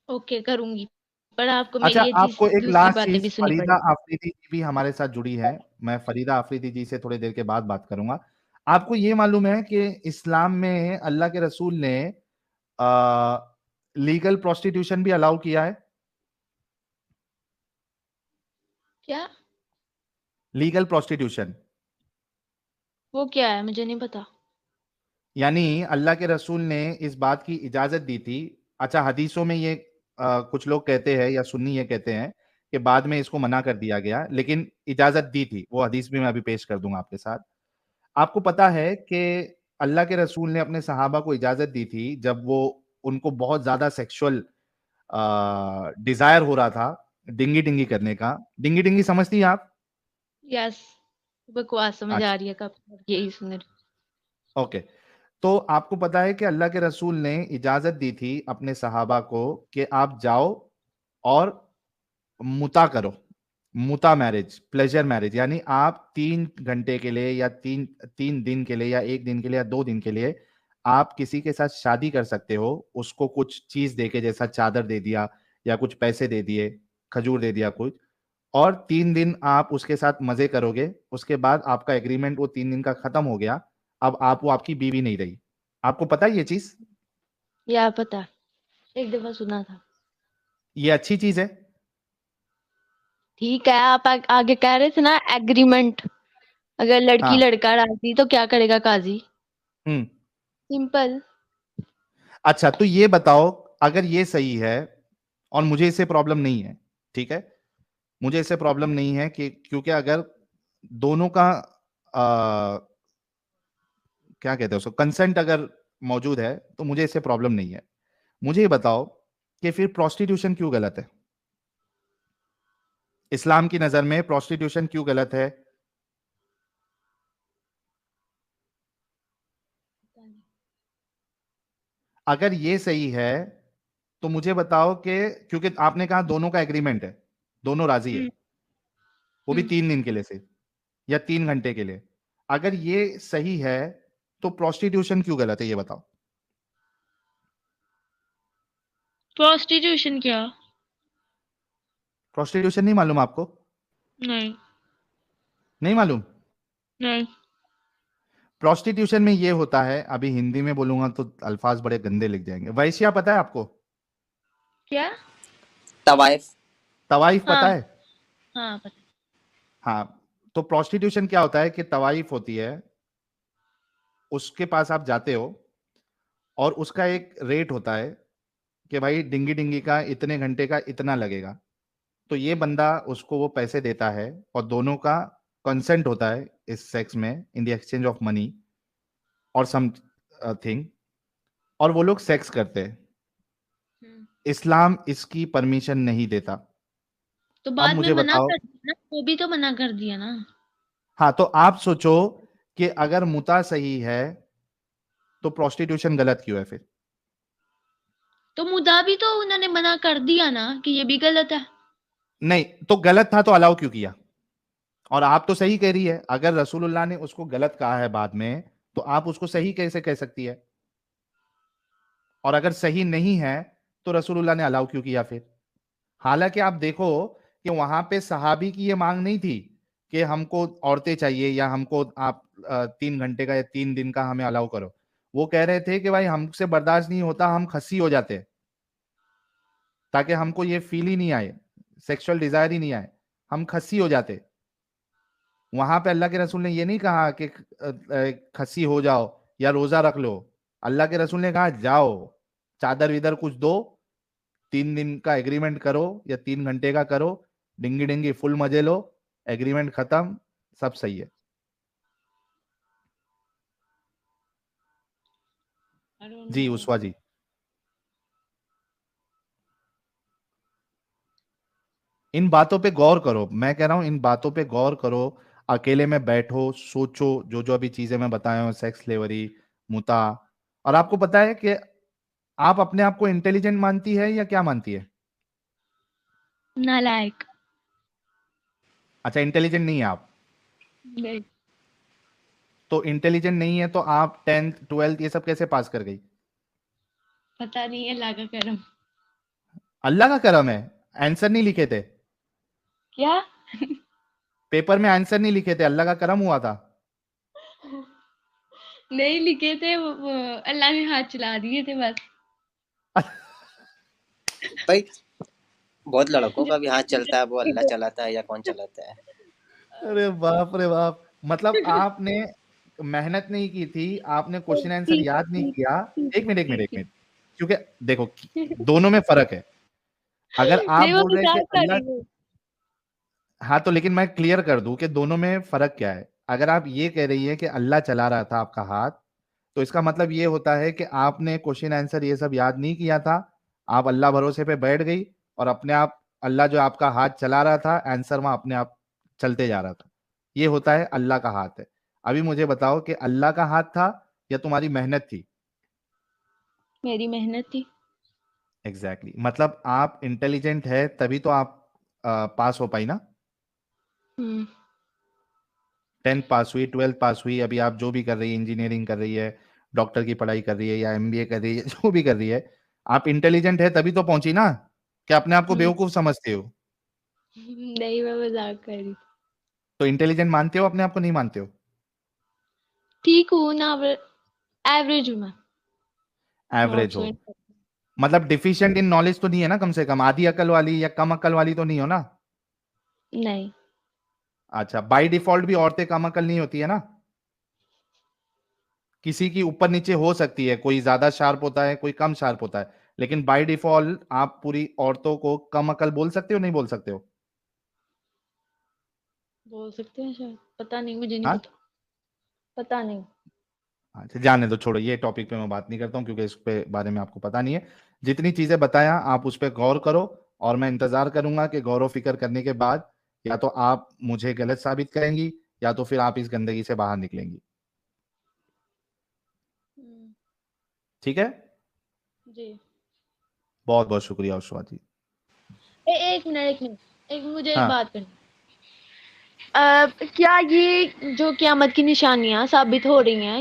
ओके, करूंगी, पर आपको
अच्छा,
मेरी ये चीज
आपको एक
दूसरी
लास्ट
बातें
चीज,
भी सुननी
फरीदा
पड़ेगी।
आफरीदी जी भी हमारे साथ जुड़ी है। मैं फरीदा आफरीदी जी से थोड़ी देर के बाद बात करूंगा। आपको ये मालूम है कि इस्लाम में अल्लाह के रसूल ने लीगल प्रोस्टिट्यूशन भी अलाउ किया है?
क्या?
लीगल प्रोस्टिट्यूशन
वो क्या है, मुझे नहीं पता।
यानी अल्लाह के रसूल ने इस बात की इजाजत दी थी। अच्छा, हदीसों में ये कुछ लोग कहते हैं या सुन्नी ये कहते हैं कि बाद में इसको मना कर दिया गया, लेकिन इजाजत दी थी। वो हदीस भी मैं अभी पेश कर दूंगा आपके साथ। आपको पता है कि अल्लाह के रसूल ने अपने सहाबा को इजाजत दी थी जब वो, उनको बहुत ज्यादा सेक्सुअल डिजायर हो रहा था डिंगी डिंगी करने का। डिंगी डिंगी समझती हैं आप?
यस, बकवास समझ आ
अच्छा,
रही है कब, यही सुन रही।
ओके। तो आपको पता है कि अल्लाह के रसूल ने इजाजत दी थी अपने सहाबा को कि आप जाओ और मुता करो। मुता मैरिज, प्लेजर मैरिज, यानी आप 3 घंटे के लिए या तीन तीन दिन के लिए या एक दिन के लिए या 2 दिन के लिए आप किसी के साथ शादी कर सकते हो। उसको कुछ चीज देके, जैसा चादर दे दिया या कुछ पैसे दे दिए, खजूर दे दिया कुछ, और 3 दिन आप उसके साथ मजे करोगे। उसके बाद आपका एग्रीमेंट वो 3 दिन का खत्म हो गया। अब आप, वो आपकी बीवी नहीं रही। आपको पता है ये चीज?
या पता, एक दफा सुना था।
ये अच्छी चीज है।
ठीक है, आप आगे कह रहे थे ना एग्रीमेंट, अगर लड़की
हाँ।
लड़का राजी तो क्या करेगा काजी?
हम्म।
सिंपल।
अच्छा, तो ये बताओ, अगर ये सही है और मुझे इससे प्रॉब्लम नहीं है, ठीक है, मुझे इससे प्रॉब्लम नहीं है कि, क्योंकि अगर दोनों का क्या कहते हैं उसको, कंसेंट अगर मौजूद है तो मुझे इससे प्रॉब्लम नहीं है। मुझे ये बताओ कि फिर प्रोस्टिट्यूशन क्यों गलत है? इस्लाम की नजर में प्रोस्टिट्यूशन क्यों गलत है? अगर ये सही है तो मुझे बताओ कि, क्योंकि आपने कहा दोनों का एग्रीमेंट है, दोनों राजी है,
हम्म।
वो भी
हम्म।
3 दिन के लिए सिर्फ, या 3 घंटे के लिए। अगर ये सही है तो प्रोस्टिट्यूशन क्यों गलत है, ये बताओ।
प्रोस्टिट्यूशन क्या?
प्रोस्टिट्यूशन नहीं मालूम आपको?
नहीं।
नहीं मालूम?
नहीं।
प्रोस्टिट्यूशन में ये होता है, अभी हिंदी में बोलूंगा तो अल्फाज बड़े गंदे लिख जाएंगे। वैश्या पता है आपको?
क्या?
तवाइफ।
तवाइफ
हाँ।
पता है?
हाँ पता।
हाँ। तो प्रोस्टिट्यूशन क्या होता है कि तवाइफ होती है, उसके पास आप जाते हो और उसका एक रेट होता है कि भाई डिंगी डिंगी का इतने घंटे का इतना लगेगा। तो ये बंदा उसको वो पैसे देता है और दोनों का कंसेंट होता है इस सेक्स में, in the exchange of money और सम थिंग, और वो लोग सेक्स करते हैं।
हम्म।
इस्लाम इसकी परमिशन नहीं देता।
तो
अब
बाद में
मुझे
मना
बताओ,
कर दिया ना, वो भी तो मना कर दिया ना।
हाँ, तो आप सोचो कि अगर मुता सही है तो प्रोस्टिट्यूशन गलत क्यों है फिर?
तो मुद्दा भी तो उन्होंने मना कर दिया ना कि ये भी गलत है।
नहीं, तो गलत था तो अलाउ क्यों किया? और आप तो सही कह रही है, अगर रसूलुल्लाह ने उसको गलत कहा है बाद में, तो आप उसको सही कैसे कह सकती है? और अगर सही नहीं है तो रसूलुल्लाह ने अलाउ क्यों किया फिर? हालांकि आप देखो कि वहां पे सहाबी की ये मांग नहीं थी कि हमको औरतें चाहिए या हमको आप 3 घंटे का या 3 दिन का हमें अलाउ करो। वो कह रहे थे कि भाई हमसे बर्दाश्त नहीं होता, हम खस्सी हो जाते हैं, ताकि हमको ये फील ही नहीं आए, सेक्सुअल डिजायर ही नहीं आए, हम खस्सी हो जाते। वहां पे अल्लाह के रसूल ने ये नहीं कहा कि खस्सी हो जाओ या रोजा रख लो। अल्लाह के रसूल ने कहा जाओ, चादर विदर कुछ दो, 3 दिन का एग्रीमेंट करो या 3 घंटे का करो, डिंगी डिंगी फुल मजे लो, एग्रीमेंट खत्म, सब सही है।
I don't
ji
no.
उस्वा जी। इन बातों पे गौर करो, मैं कह रहा हूं इन बातों पे गौर करो। अकेले में बैठो, सोचो, जो जो अभी चीजें मैं बताया हूँ, सेक्स स्लेवरी, मुता। और आपको पता है कि आप अपने आप को इंटेलिजेंट मानती है या क्या मानती है?
नालायक।
अच्छा, इंटेलिजेंट नहीं है आप।
नहीं,
तो इंटेलिजेंट नहीं है तो आप 10th 12th ये सब कैसे पास कर गई?
पता नहीं, अल्लाह का करम।
अल्लाह का करम है। आंसर नहीं लिखे थे
क्या?
पेपर में, आंसर नहीं लिखे थे, अल्लाह का करम हुआ था।
नहीं लिखे थे, वो अल्लाह ने हाथ चला दिए थे बस।
भाई बहुत लड़कों का भी हाथ चलता है, वो अल्लाह
जो-
चलाता है या कौन चलाता है?
अरे बाप रे बाप, मतलब आपने मेहनत नहीं की थी, आपने क्वेश्चन आंसर
ठीक है,
याद नहीं
ठीक
किया।
ठीक
एक मिनट एक मिनट
ठीक
एक
ठीक।
मिनट, क्योंकि देखो दोनों में फर्क है। अगर आप
नहीं, वो
बोल रहे हैं कि
मजाक कर
अल्लाह,
रही हूँ।
हाँ तो लेकिन मैं क्लियर कर दूं कि दोनों में फर्क क्या है। अगर आप ये कह रही है कि अल्लाह चला रहा था आपका हाथ, तो इसका मतलब ये होता है कि आपने क्वेश्चन आंसर ये सब याद नहीं किया था, आप अल्लाह भरोसे पे बैठ गई और अपने आप अल्लाह जो आपका हाथ चला रहा था, आंसर वहां अपने आप चलते जा रहा था। ये होता है अल्लाह का हाथ है। अभी मुझे बताओ कि अल्लाह का हाथ था या तुम्हारी मेहनत थी?
मेरी मेहनत थी।
एग्जैक्टली मतलब आप इंटेलिजेंट है तभी तो आप पास हो पाई ना।
हम्म।
10th पास हुई, 12th पास हुई, अभी आप जो भी कर रही है, इंजीनियरिंग कर रही है, डॉक्टर की पढ़ाई कर रही है या एमबीए कर रही है, जो भी कर रही है, आप इंटेलिजेंट है तभी तो पहुंची ना। क्या अपने आप को
हम्म।
बेवकूफ समझते हो?
नहीं, मैं मजाक कर रही।
तो इंटेलिजेंट मानते हो अपने आप को, नहीं मानते हो?
ठीक हूँ ना, एवरेज हूँ मैं। Not
average
so.
हो। मतलब डिफिशिएंट इन नॉलेज तो नहीं है ना, कम से कम आधी अकल वाली या कम अकल वाली तो नहीं हो ना?
नहीं।
अच्छा, बाय डिफॉल्ट भी औरतें कम अकल नहीं होती है ना? किसी की ऊपर नीचे हो सकती है, कोई ज्यादा शार्प होता है, कोई कम शार्प होता है, लेकिन बाय डिफॉल्ट आप पूरी औरतों को कम अकल बोल सकते हो, नहीं बोल सकते हो?
बोल सकते हैं शायद, पता नहीं, मुझे नहीं
हाँ।
पता। पता नहीं।
अच्छा जाने दो, छोड़ो, ये टॉपिक पे मैं बात नहीं करता हूँ क्योंकि इस पे बारे में आपको पता नहीं है। जितनी चीजें बताया आप उस पर गौर करो, और मैं इंतजार करूंगा कि गौर व फिक्र करने के बाद या तो आप मुझे गलत साबित करेंगी या तो फिर आप इस गंदगी से बाहर निकलेंगी।
हम्म।
ठीक है।
जी।
बहुत बहुत शुक्रिया उषा जी।
एक मिनट, एक मिनट, एक मुझे एक
हाँ,
बात करनी। क्या ये जो क़यामत की निशानियां साबित हो रही हैं,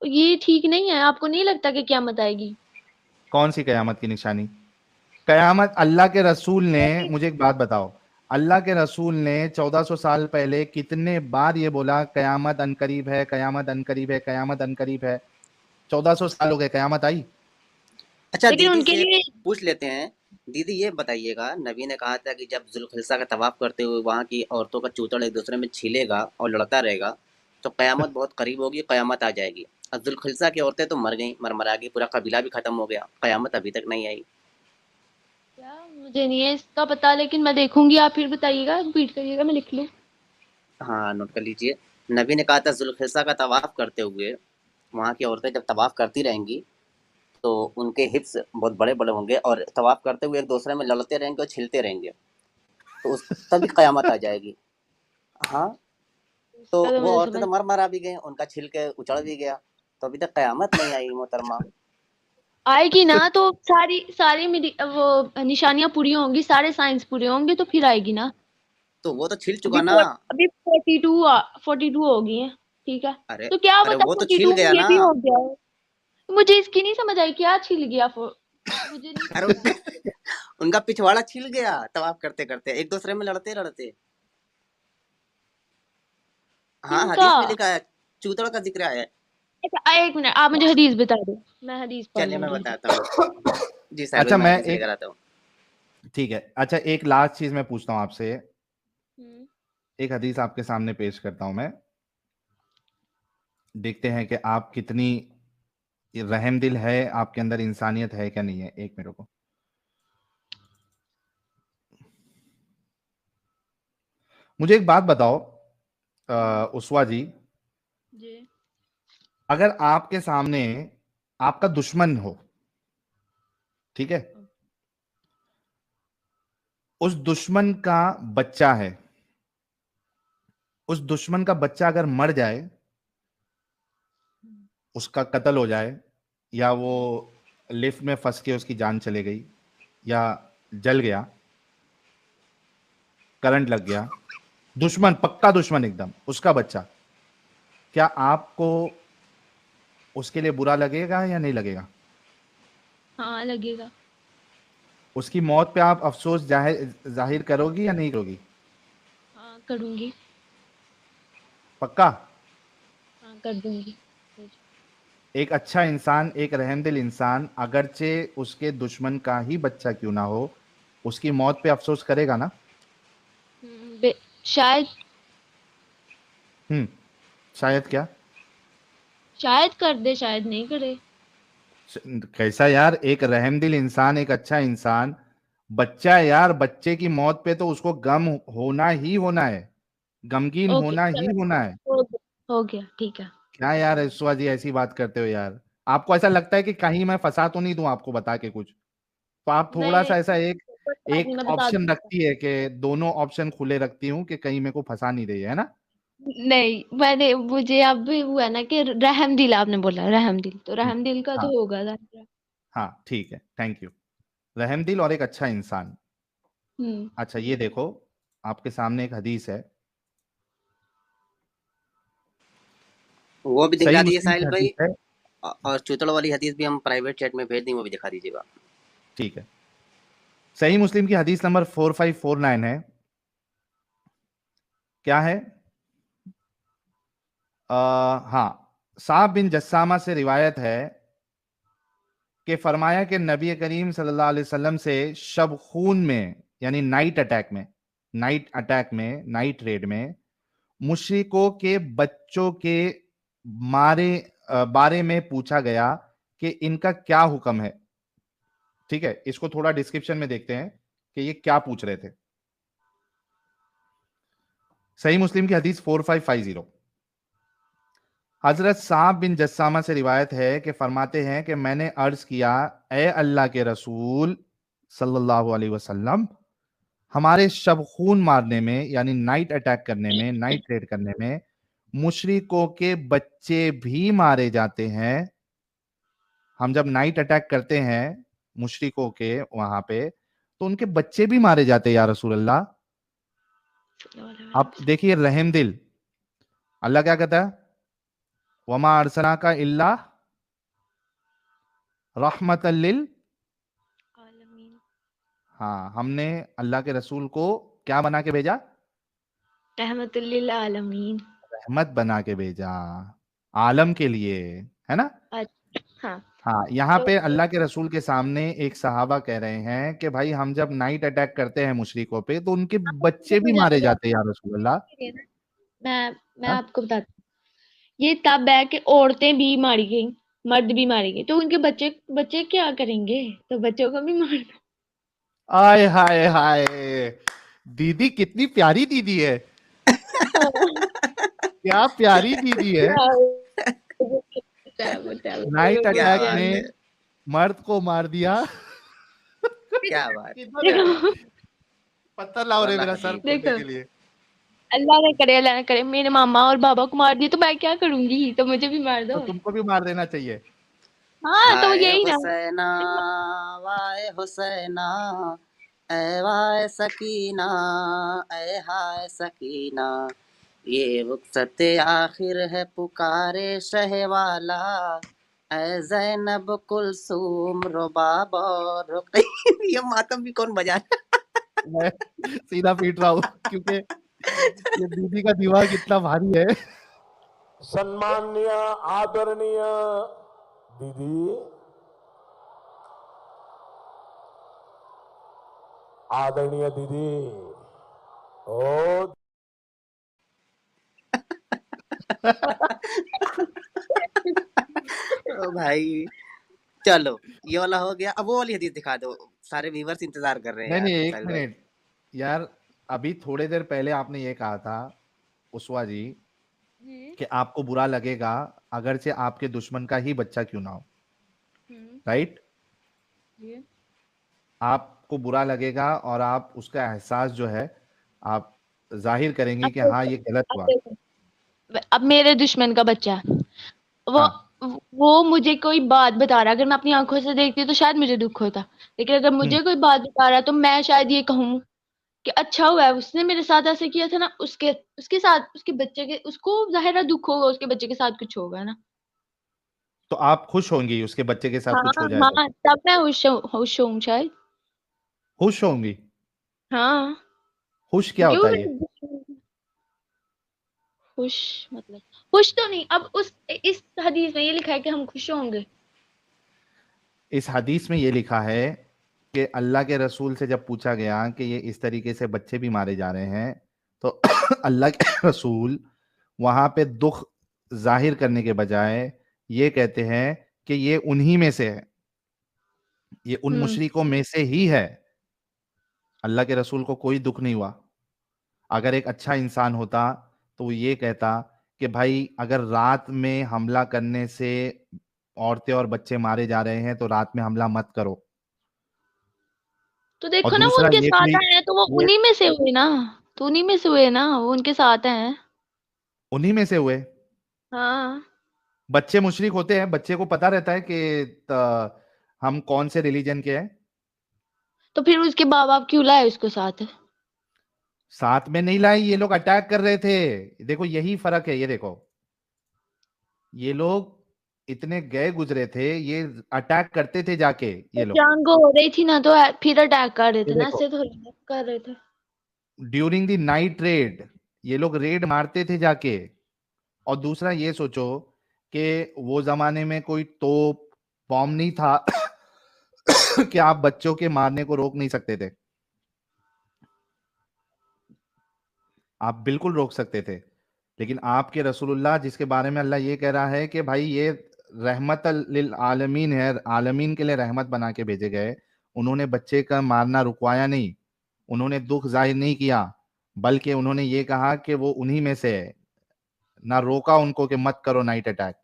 ये ठीक नहीं है? आपको नहीं लगता कि क़यामत आएगी?
कौन सी कयामत की निशानी? कयामत, अल्लाह के रसूल ने, मुझे एक बात बताओ, अल्लाह के रसूल ने 1400 साल पहले कितने बार ये बोला कयामत अनकरीब है, कयामत अनकरीब है, कयामत अनकरीब है? 1400 साल हो गए, कयामत आई?
अच्छा
लेकिन
दीदी
उनके
से
लिए
पूछ लेते हैं। दीदी ये बताइएगा, नबी ने कहा था कि जब जुल्खिलसा का तवाफ करते हुए वहां की औरतों का चूतड़ एक दूसरे में छीलेगा और लड़ता रहेगा, तो कयामत बहुत करीब होगी, कयामत आ जाएगी। और जुल्खिलसा की औरतें तो मर गई, मरमरा गई, पूरा कबीला भी खत्म हो गया, कयामत अभी तक नहीं आई।
क्या, मुझे नहीं है इसका पता, लेकिन मैं देखूंगी। आप फिर बताइएगा, रिपीट करिएगा, मैं लिख लूँ।
हाँ नोट कर लीजिए। नबी ने कहा था जुल्खिलसा का तवाफ करते हुए वहां की औरतें जब तवाफ करती रहेंगी तो उनके हिप्स बहुत बड़े बड़े होंगे और तवाफ करते हुए एक दूसरे में लड़ते रहेंगे और छिलते रहेंगे, तो उस तभी कयामत आ जाएगी। हाँ, तो
इसका तो
वो
मुझे
औरतें
समझ
तो मर मरा भी गई, उनका छिल के उचड़ भी गया, तो अभी तक कयामत नहीं आई मोहतरमा।
आएगी ना, तो सारी सारी वो निशानियां पूरी होंगी, सारे साइंस पूरे होंगे, तो फिर आएगी ना।
तो वो तो छिल
अभी
चुका ना।
अभी 42 हो गई है। ठीक है।
अरे
तो क्या
अरे
पता
वो तो छिल
42 में
गया
ये
ना।
भी हो गया हो। तो मुझे इसकी नहीं समझ आई, क्या छिल गया मुझे नहीं
अरे
समझ आया।
उनका पिछवाड़ा छिल गया तवाफ करते करते, एक दूसरे में लड़ते लड़ते। हाँ
किनका?
हदीस में लिखा है, चूतड़ का जिक्र है।
अच्छा, एक मिनट, आप मुझे हदीस बता दो, मैं हदीस पढ़
चलिए मैं
लूंगी।
बताता हूँ। जी साहब
अच्छा
मैं
मैं
हदीस
एक,
लेकर आता हूँ।
ठीक है, अच्छा एक लास्ट चीज मैं पूछता हूँ आपसे।
हम्म।
एक हदीस आपके सामने पेश करता हूं मैं, देखते हैं कि आप कितनी रहम दिल है, आपके अंदर इंसानियत है क्या नहीं है। एक मिनट को, मुझे एक बात बताओ उस्वा जी,
जी।
अगर आपके सामने आपका दुश्मन हो, ठीक है, उस दुश्मन का बच्चा है, उस दुश्मन का बच्चा अगर मर जाए, उसका कत्ल हो जाए, या वो लिफ्ट में फंस के उसकी जान चले गई, या जल गया, करंट लग गया, दुश्मन, पक्का दुश्मन एकदम, उसका बच्चा, क्या आपको उसके लिए बुरा लगेगा या नहीं लगेगा?
हाँ लगेगा।
उसकी मौत पे आप अफसोस जाहिर करोगी या नहीं करोगी?
हाँ करूंगी।
पक्का?
हाँ कर दूंगी।
एक अच्छा इंसान, एक रहमदिल इंसान, अगरचे उसके दुश्मन का ही बच्चा क्यों ना हो, उसकी मौत पे अफसोस करेगा ना?
शायद
शायद क्या?
शायद कर दे, शायद नहीं करे।
कैसा यार, एक रहमदिल इंसान, एक अच्छा इंसान, बच्चा है यार, बच्चे की मौत पे तो उसको गम होना ही होना है, गमगीन
ओके
होना ही
चलो,
होना है।
हो गया ठीक है।
क्या यार ईश्वर जी ऐसी बात करते हो यार? आपको ऐसा लगता है कि कहीं मैं फंसा तो नहीं दूं आपको बता के कुछ? तो आप थोड़ा
नहीं
सा ऐसा एक
कोई बात नहीं,
एक
मैं बता
ऑप्शन
दूंगी।
रखती है कि दोनों ऑप्शन खुले रखती हूँ कि कहीं मेरे को फंसा नहीं रही है ना?
नहीं मैंने, मुझे अब भी हुआ है ना कि रहमदिल, आपने बोला रहमदिल, तो
हम्म,
रहमदिल का
हाँ
तो होगा जाहिर है।
हाँ ठीक है, थैंक यू। रहमदिल और एक अच्छा इंसान।
हम्म।
अच्छा ये देखो, आपके सामने एक हदीस है,
वो भी
सही
दिखा दिए
मुस्लिम की
साहिल भाई।
हदीस है।
और चूतड़ वाली हदीस भी हम प्राइवेट चैट में भेज दें, वो भी दिखा दीजिएगा।
ठीक है, सही मुस्लिम की हदीस नंबर 4549 है। क्या है? हाँ, साहब बिन जस्सामा से रिवायत है कि फरमाया कि नबी करीम सल्लल्लाहु अलैहि वसल्लम से शब खून में, यानी नाइट रेड में मुशरिकों के बच्चों के बारे में पूछा गया कि इनका क्या हुक्म है। ठीक है, इसको थोड़ा डिस्क्रिप्शन में देखते हैं कि ये क्या पूछ रहे थे। सही मुस्लिम की हदीस 4550। हजरत साहब बिन जस्सामा से रिवायत है कि फरमाते हैं कि मैंने अर्ज किया, ए अल्लाह के रसूल सल्लल्लाहु अलैहि वसल्लम, हमारे शब खून मारने में, यानी नाइट अटैक करने में, नाइट रेड करने में मुशरिकों के बच्चे भी मारे जाते हैं। हम जब नाइट अटैक करते हैं मुशरिकों के वहां पे, तो उनके बच्चे भी मारे जाते हैं या रसूल अल्लाह। आप देखिए रहम दिल, अल्लाह क्या कहता है, वमा अरसना का इल्ला रहमतल लिल।
आलमीन।
हाँ, हमने अल्लाह के रसूल को क्या बना के भेजा?
रहमतुल लिल आलमीन।
रहमत बना के भेजा, आलम के लिए, है ना?
अच्छा हाँ।
हाँ, यहाँ
तो
पे अल्लाह के रसूल के सामने एक सहाबा कह रहे हैं कि भाई हम जब नाइट अटैक करते हैं मुशरिकों पे तो उनके बच्चे भी मारे जाते हैं या रसूल अल्लाह।
मैं
हाँ?
आपको बताती हूँ, ये तब है कि औरतें भी मारी गई, मर्द भी मारे गए, तो उनके बच्चे बच्चे क्या करेंगे? तो बच्चों को भी मार दो।
आय हाय हाय, दीदी कितनी प्यारी दीदी है, क्या प्यारी दीदी है। नाइट
क्या
अटैक
बात है,
में मर्द को मार दिया।
क्या बात है।
किधर है?
देखो
पत्थर लाओ रे
वाला
मेरा सर
हदीस।
फोड़ने
देखो,
के लिए।
अल्लाह ना करे मेरे मामा और बाबा को मार दिया तो मैं क्या करूंगी? तो मुझे भी मार
तो
दो।
तुमको भी मार देना चाहिए।
हाँ तो
हाय
यही ना।
हुसैना, वाय हुसैना, ऐ वाय सकीना, ऐ हाय सकीना, ये वक़्त आखिर है पुकारे शहवाला, ऐ ज़ैनब कुलसूम रुबाब और रुक़ैया। ये मातम भी कौन बजा रहा
मैं सीधा पीट रहा हूँ क्योंकि ये दीदी का दिमाग इतना भारी है।
सन्माननीय आदरणीय दीदी, आदरणीय दीदी, ओ
है? ओ भाई, चलो ये वाला हो गया। अब वो वाली हदीस दिखा दो, सारे व्यूअर्स इंतजार कर रहे हैं
नहीं
यार
नहीं, एक
साहिल भाई।
मिनट यार, अभी थोड़ी देर पहले आपने ये कहा था उस्वा जी
हम्म।
कि आपको बुरा लगेगा अगरचे आपके दुश्मन का ही बच्चा क्यों ना हो,
हम्म।
राइट?
ये
आपको बुरा लगेगा और आप उसका एहसास जो है आप जाहिर करेंगी
अब
कि हाँ
देखो
ये गलत
अब
हुआ।
देखो अब मेरे दुश्मन का बच्चा है, वो
हाँ।
वो मुझे कोई बात बता रहा है, अगर मैं अपनी आंखों से देखती तो शायद मुझे दुख होता, लेकिन अगर मुझे कोई बात बता रहा है तो मैं शायद ये कहूँ कि अच्छा हुआ है उसने मेरे साथ ऐसे किया था ना, उसके उसके साथ उसके बच्चे के, उसको जाहिर है दुख होगा, उसके बच्चे के साथ कुछ होगा ना।
तो आप खुश होंगी उसके बच्चे के साथ
हाँ
कुछ हो जाए तो?
हाँ, तब मैं खुश हूँ शायद।
खुश होंगी?
हाँ,
खुश क्या
क्यों
होता है ये?
नहीं? खुश मतलब खुश तो नहीं, अब उस इस हदीस में ये लिखा है कि हम खुश होंगे।
इस हदीस में ये लिखा है कि अल्लाह के रसूल से जब पूछा गया कि ये इस तरीके से बच्चे भी मारे जा रहे हैं, तो अल्लाह के रसूल वहां पे दुख जाहिर करने के बजाय ये कहते हैं कि ये उन्हीं में से है, ये उन
हम्म
मुशरिकों में से ही है। अल्लाह के रसूल को कोई दुख नहीं हुआ। अगर एक अच्छा इंसान होता तो वो ये कहता कि भाई अगर रात में हमला करने से औरतें और बच्चे मारे जा रहे हैं तो रात में हमला मत करो।
तो
और
देखो ना, वो
दूसरा
उनके
ये
साथ
कोई
आए हैं तो वो
ये
उन्हीं में से हुए ना, तो उन्हीं में से हुए ना, वो उनके साथ हैं।
उन्हीं में से हुए।
हाँ,
बच्चे मुशरिक होते हैं, बच्चे को पता रहता है कि हम कौन से रिलीजन के हैं।
तो फिर उसके माँ बाप क्यों लाए उसको साथ?
साथ में नहीं लाए, ये लोग अटैक कर रहे थे। देखो यही फर्क है, ये देखो ये लोग इतने गए गुजरे थे, ये अटैक करते थे जाके
तो
ये लोग।
जंग हो रही थी ना, तो फिर अटैक कर रहे
ये
थे ना,
देखो
ऐसे थोड़ी कर रहे थे।
ड्यूरिंग द नाइट रेड ये लोग रेड मारते थे जाके। और दूसरा ये सोचो कि वो जमाने में कोई तोप बॉम्ब नहीं था कि आप बच्चों के मारने को रोक नहीं सकते थे। आप बिल्कुल रोक सकते थे, लेकिन आपके रसूलुल्लाह जिसके बारे में अल्लाह ये कह रहा है कि भाई ये रहमत लिल आलमीन है, आलमीन के लिए रहमत बना के भेजे गए, उन्होंने बच्चे का मारना रुकवाया नहीं, उन्होंने दुख जाहिर नहीं किया, बल्कि उन्होंने ये कहा कि वो उन्हीं में से है, ना रोका उनको कि मत करो नाइट अटैक।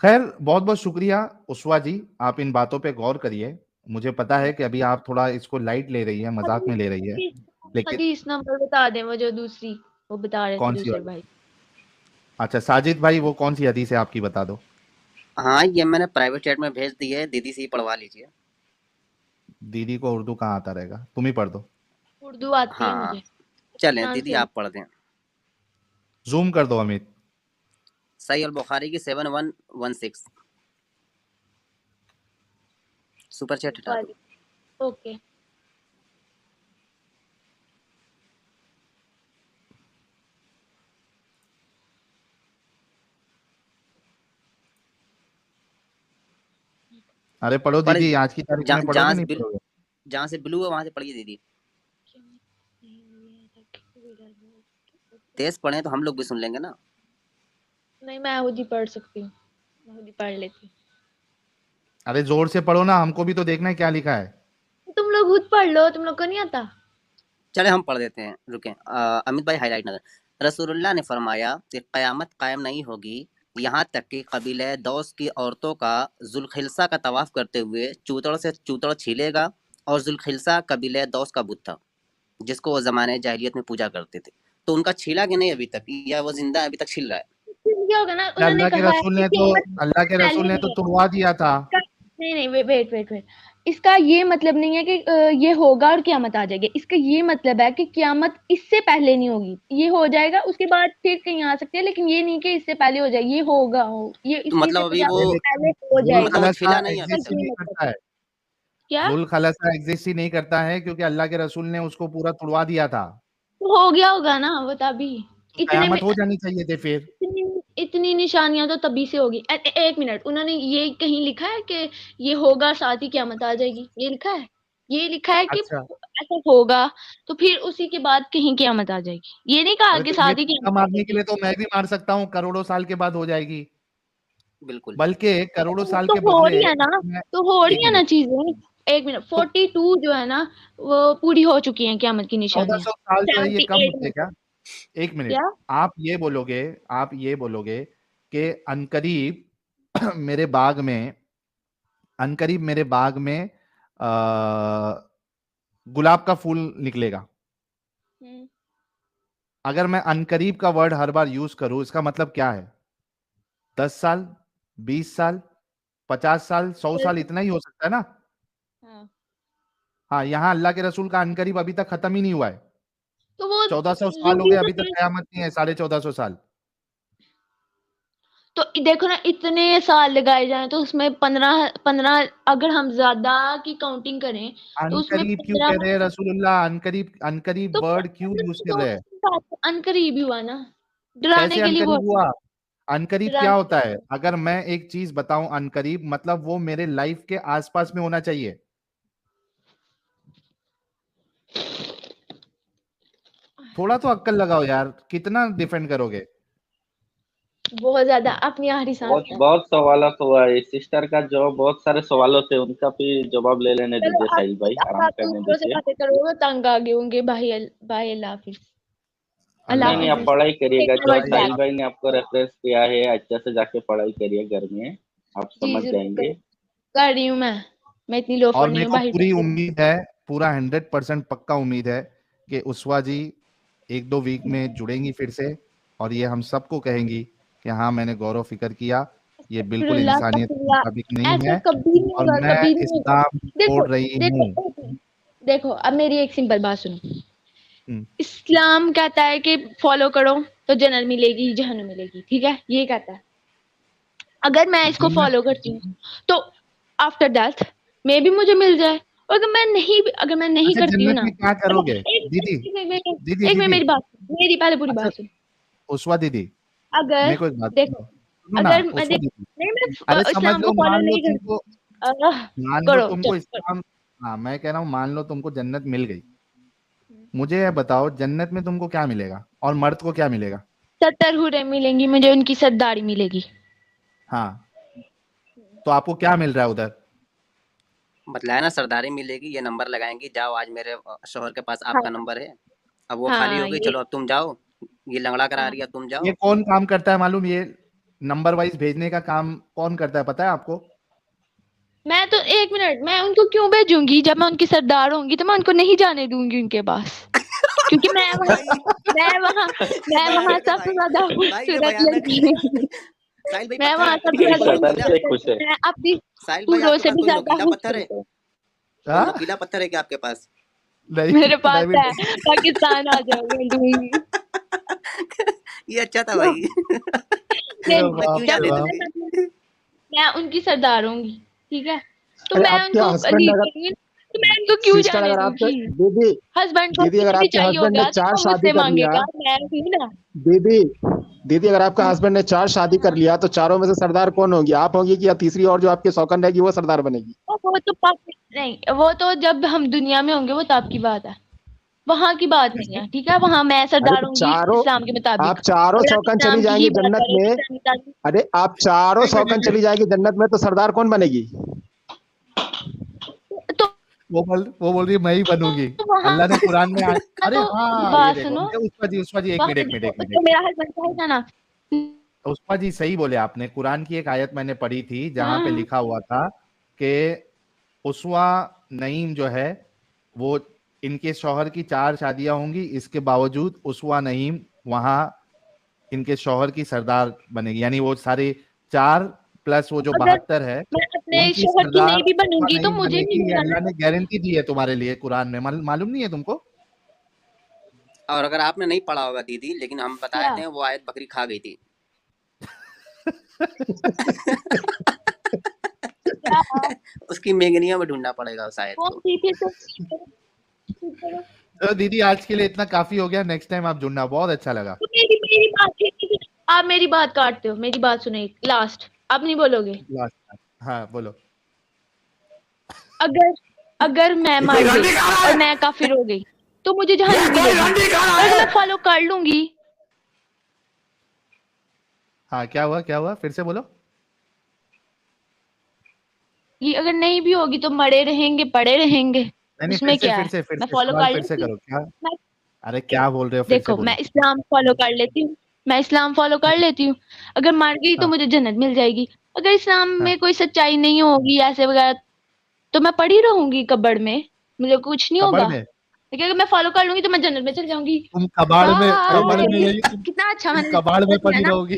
खैर बहुत बहुत शुक्रिया उस्वा जी, आप इन बातों पे गौर करिए। मुझे पता है कि अभी आप थोड़ा इसको लाइट ले रही है, मजाक में ले रही है,
हदीस
लेकिन
हदीस नंबर बता दें, वो जो दूसरी वो बता रहे थे
कौन सी
दूसरे
वाली?
भाई।
अच्छा साजिद भाई, वो कौन सी हदीस है आपकी, बता दो।
हाँ, ये मैंने प्राइवेट चैट में भेज दी है, दीदी से ही पढ़वा लीजिए।
दीदी को उर्दू कहाँ आता रहेगा, तुम ही पढ़ दो।
उर्दू आती है
हाँ,
मुझे,
चलें दीदी
ट्रांसलेट।
आप पढ़ दें।
जूम कर दो अमित।
सही अल बुखारी की 7116 सुपर चैट हटा दो।
ओके।
अरे पढ़ो
पढ़
दीदी, आज की तारीख में पढ़ोगे नहीं पढ़ोगे?
जहाँ से ब्लू है वहां से पढ़िए दीदी। तेज पढ़े तो हम लोग भी सुन लेंगे ना।
नहीं, मैं खुद ही पढ़ सकती हूँ, मैं खुद ही पढ़ लेती हूँ।
अरे जोर से पढ़ो ना, हमको भी तो देखना है क्या लिखा है।
तुम लोग खुद पढ़ लो, तुम लोग को नहीं आता।
चले हम पढ़ देते हैं, रुकें। अमित भाई हाईलाइट नगर। रसूलुल्लाह ने फरमाया कि क़यामत कायम नहीं होगी यहाँ तक कि कबीले दौस की औरतों का जुल्खिल्सा का तवाफ करते हुए चूतड़ से चूतड़ छीलेगा। और जुल्खिल्सा कबीले दौस का बुत था जिसको वो ज़माने जाहिलियत में पूजा करते थे। तो उनका छीला कि नहीं अभी तक, या वो जिंदा अभी तक छिल रहा है?
फिर क्या होगा ना,
क्या
उन्होंने कहा है कि
अल्लाह के
पहले
रसूल ने तो
नहीं है।
तुड़वा दिया था।
नहीं नहीं, वेट वेट वेट, इसका ये मतलब नहीं है कि ये होगा और क्यामत आ जाएगी। इसका ये मतलब है कि क्यामत इससे पहले नहीं होगी, ये हो जाएगा उसके बाद फिर कहीं आ सकते हैं, लेकिन ये नहीं कि इससे पहले हो जाए, ये होगा ये
तो
इससे
मतलब
से
अभी
50
वो
ये
साल
लेकिन
पहले हो
जुल
जाएगी।
मतलब वो
खलसा
छिला नहीं है अभी
एग्जिस्ट
इसका
तक?
ही
ये
नहीं
मतलब
करता है।
क्या?
जुल खलसा एग्जिस्ट ही नहीं करता है क्योंकि अल्लाह के रसूल ने उसको पूरा तुड़वा दिया था।
तो हो गया होगा ना वो तभी।
तो
इतने में
कयामत हो जानी चाहिए थी फिर।
इतनी निशानियां तो तभी से होगी। एक मिनट, उन्होंने ये कहीं लिखा है कि ये होगा साथ ही क्यामत आ जाएगी? ये लिखा है? ये लिखा है कि
अच्छा।
ऐसा होगा तो फिर उसी के बाद कहीं क्यामत आ जाएगी, ये नहीं कहा
अरे
कि
तो ये
साथ ही
तुक्का
क्यामत आ
मारने के
जाएगी।
लिए तो मैं भी मार सकता हूँ, करोड़ों साल के बाद हो जाएगी।
बिल्कुल।
बल्कि करोड़ों साल
तो
के
हो
बदले
रही है ना,
मैं
तो हो
एक
रही है ना
मिनट
चीजें। एक मिनट,
तो
42 जो है ना, वो पूरी हो चुकी हैं क्यामत की
चौदह
निशानियां।
सौ साल जो है ये कम
78
होते हैं क्या?
मतलब
एक मिनट।
क्या?
आप ये बोलोगे कि अनकरीब मेरे बाग में अनकरीब मेरे बाग में गुलाब का फूल निकलेगा।
हम्म
अगर मैं अनकरीब का वर्ड हर बार यूज करूं, इसका मतलब क्या है? 10 साल, 20 साल, 50 साल, 100 साल, इतना ही हो सकता है ना?
हाँ।
हाँ, यहाँ अल्लाह के रसूल का अनकरीब अभी तक खत्म ही नहीं हुआ है।
तो वो
1400 साल हो गए, अभी तक कयामत नहीं है, 1450 साल।
तो देखो ना, इतने साल लगाए जाए तो उसमें 15 अगर हम ज्यादा की काउंटिंग करें तो उसमें
अनकरीब क्यों
15।
कह रहे हैं रसूलुल्लाह? अनकरीब
तो
वर्ड क्यों यूज कर रहे हैं?
अनकरीब ही हुआ ना, डराने
कैसे
के लिए
अनकरीब हुआ? अनकरीब क्या
डराने
होता है? अगर मैं एक चीज बताऊं अनकरीब, मतलब वो मेरे लाइफ के आसपास में होना चाहिए। थोड़ा तो अक्ल लगाओ यार, कितना डिफेंड करोगे?
बहुत ज्यादा अपनी आखिरी सांस
बहुत
तक।
बहुत सवालों तो हुआ है सिस्टर का जवाब, बहुत सारे सवालों थे उनका भी जवाब ले लेने
चलो
दीजिए साहिल भाई,
अब
आराम
आप
करने
दूसरों से
दीजिए।
बातें करोगे तंग आ गए होंगे भाई। भाई अल्लाह हाफिज। अल्लाह
नहीं नहीं, आप
हाफिज।
पढ़ाई करिएगा,
टेक
जो
वर्ड
भाई
साहिल
बैक।
भाई ने आपको रेफरेंस किया है अच्छे से जाके पढ़ाई करिए घर में, आप
जी
समझ
जरूर
जाएंगे।
कर रही हूँ मैं इतनी लोफर
और
नहीं
मेरे
हूँ
को
भाई।
पूरी उम्मीद है, पूरा 100% पक्का उम्मीद है कि उस्वा जी 1-2 वीक में जुड़ेंगी फिर से, और ये हम सबको कहेंगी कि हाँ, मैंने गौर फिक्र किया, ये बिल्कुल
अल्लाह
इंसानियत के
अल्लाह,
मुताबिक नहीं
ऐसा
है,
कभी नहीं
और
होगा,
मैं
कभी नहीं होगा।
इस्लाम
देखो
छोड़ रही
देखो
हूँ।
एक मिनट, देखो अब मेरी एक सिंपल बात सुनो।
हम्म,
इस्लाम कहता है कि फॉलो करो तो जन्नत मिलेगी जहन्नम मिलेगी, ठीक है, ये कहता है। अगर मैं इसको
जन्नत।
फॉलो करती हूँ तो आफ्टर डेथ में भी मुझे मिल जाए, और अगर मैं नहीं
अच्छा,
करती हूँ
जन्नत
ना।
में क्या
चलो
करोगे? दीदी, दीदी,
एक मिनट
दीदी।
मेरी बात, मेरी पहले पूरी
अच्छा,
बात सुन।
उस्वा दीदी,
अगर
मेरे को एक बात
देखो,
सुनो, सुनो ना
अगर
उस्वा दीदी।
नहीं मैं
अरे समझ
इस्लाम को
लो,
फॉलो
मान लो
नहीं करती।
तुमको, मान लो
करो
तुमको
चलो करो।
इस्लाम, हाँ मैं कह रहा हूँ, मान लो तुमको जन्नत मिल गई, मुझे यह बताओ जन्नत में तुमको क्या मिलेगा और मर्द को क्या मिलेगा?
70 हुरें मिलेंगी मुझे, उनकी सरदारी मिलेगी।
हाँ, तो आपको क्या मिल रहा है उधर?
बतलाया ना, सरदारी मिलेगी, ये नंबर लगाएंगी, जाओ आज मेरे शोहर के पास
हाँ
आपका नंबर है, अब वो खाली
हाँ
हो गई,
ये
चलो अब तुम जाओ, ये लंगड़ा करा
हाँ।
रही है, अब तुम
ये
जाओ।
कौन काम करता है मालूम? ये नंबर वाइज भेजने का काम कौन करता है, पता है आपको?
मैं तो एक मिनट, मैं उनको क्यों भेजूंगी? जब मैं उनकी सरदार होंगी तो मैं उनको नहीं जाने दूंगी उनके पास, क्योंकि
भाई
मैं वहाँ मैं वहाँ
भयानक है
सबसे
भाई,
ज्यादा
भाई ये
खूबसूरत
भयानक
लड़की
है।
हूँ।
साहिल भाई
मैं
पत्थर है
वहाँ
आपके
सबसे
पास,
ठीक,
ज्यादा
कोई
सरदार
खूबसूरत
से
लड़की
खुश है।
हूँ। मैं अपनी
साहिल भाई
हूरों
आपके
से
पास
भी
कोई
ज्यादा
नोकीला पत्थर है,
खूबसूरत हूँ।
कोई
हाँ?
नोकीला पत्थर है क्या आपके पास?
नहीं,
मेरे पास
नहीं,
है, पाकिस्तान आ जाओगे दूंगी।
ये अच्छा था भाई। मैं
बाप
क्यों
जब
रे
जाने
बाप।
दूंगी।
मैं उनकी सरदार होंगी, ठीक है, तो
अरे
मैं
आपके
उनको
हस्बैंड
लीड
अगर
करूंगी, तो मैं उनको क्यों
सिस्टर
जाने
अगर आपके
दूंगी?
दीदी
हस्बैंड को
दीदी
कुछ
अगर
भी
आपके
चाहिए
हस्बैंड ने
होगा तो
4
वो
शादी
मुझसे
कर लिया,
मांगेगा, मैं हूं ना।
दीदी दीदी अगर आपका हस्बैंड ने 4 शादी कर लिया तो चारों में से सरदार कौन होगी, आप होंगी कि या तीसरी और जो आपकी सौकन रहेगी वो सरदार बनेगी?
वो तो नहीं, वो तो जब हम दुनिया में होंगे वो तब की बात है, वहां की बात नहीं है, ठीक है। वहां मैं
अरे
सरदार
तो
होंगी
चारों,
इस्लाम के मुताबिक।
आप चारों
अगर आप
सौकन चली
इस्लाम की
जाएंगी
ही बात
जन्नत
कर रहे हो
में,
इस्लाम के मुताबिक,
अरे आप चारों
एक
सौकन
मिनट,
चली जाएगी जन्नत में तो सरदार कौन बनेगी?
तो
वो बोल रही है मैं ही बनूंगी।
वहां
अल्लाह ने कुरान में अरे
तो
हाँ, ये
बात
देखो,
सुनो,
उस्वा जी, एक
वहां
मिनट, एक मिनट, एक मिनट,
तो
एक
मेरा हस्बैंड चाहेगा ना।
मिनट। उस्वा जी सही बोले आपने, कुरान की एक आयत मैंने पढ़ी थी जहां पे
हाँ
लिखा हुआ था कि उस्वा नईम जो है, वो इनके शौहर की 4 शादियां होंगी, इसके बावजूद उस्वा नईम वहां इनके शौहर की सरदार बनेगी, यानी वो सारे 4 प्लस वो जो
अगर
72 है,
मैं अपने
उनकी
शोहर की
सरदार
नहीं भी
उस्वा
बनूंगी तो
नईम
मुझे
बनेगी। ये
मिलेगा ना।
अल्लाह ने गारंटी दी है तुम्हारे लिए कुरान में, मालूम नहीं है तुमको?
और अगर आपने नहीं पढ़ा होगा दीदी, लेकिन हम बता
क्या
देते हैं, वो आयत बकरी खा गई थी।
क्या
उसकी मेंगनियों में ढूंढना पड़ेगा उस आयत
कौन
को।
सी थी? तो
तो दीदी आज के लिए इतना काफी हो गया, नेक्स्ट टाइम आप जुड़ना, बहुत अच्छा लगा।
मेरी बात आप मेरी बात काटते हो, मेरी बात सुने लास्ट, अब नहीं बोलोगे।
लास्ट, हाँ बोलो।
अगर अगर मैं मर गई और मैं काफिर हो गई तो मुझे जहन्नम मिलेगी, और अगर मैं फॉलो कर लूंगी।
हाँ, क्या हुआ फिर से बोलो।
ये अगर नहीं भी होगी तो मरे रहेंगे, पड़े रहेंगे,
नहीं,
उसमें क्या
फिर
है?
से फिर
मैं
से
फॉलो
सवाल
कर
फिर से
लेती हूँ।
करो, क्या?
मैं
अरे क्या बोल रहे हो, फिर से
देखो, मैं
बोलो।
इस्लाम फॉलो कर लेती हूँ, मैं इस्लाम फॉलो कर लेती हूँ, अगर मर गई तो
हाँ,
मुझे जन्नत मिल जाएगी। अगर इस्लाम
हाँ,
में कोई सच्चाई नहीं होगी ऐसे वगैरह, तो मैं पड़ी रहूंगी कब्र में, मुझे कुछ नहीं
कब्र
होगा।
में?
लेकिन अगर मैं फॉलो कर लूंगी तो मैं जन्नत में चल जाऊंगी।
तुम कबाड़ में
वाह,
यही
कितना अच्छा
तुम
मैंने
कबाड़ में
किया
पड़ी
ना।
रहोगी।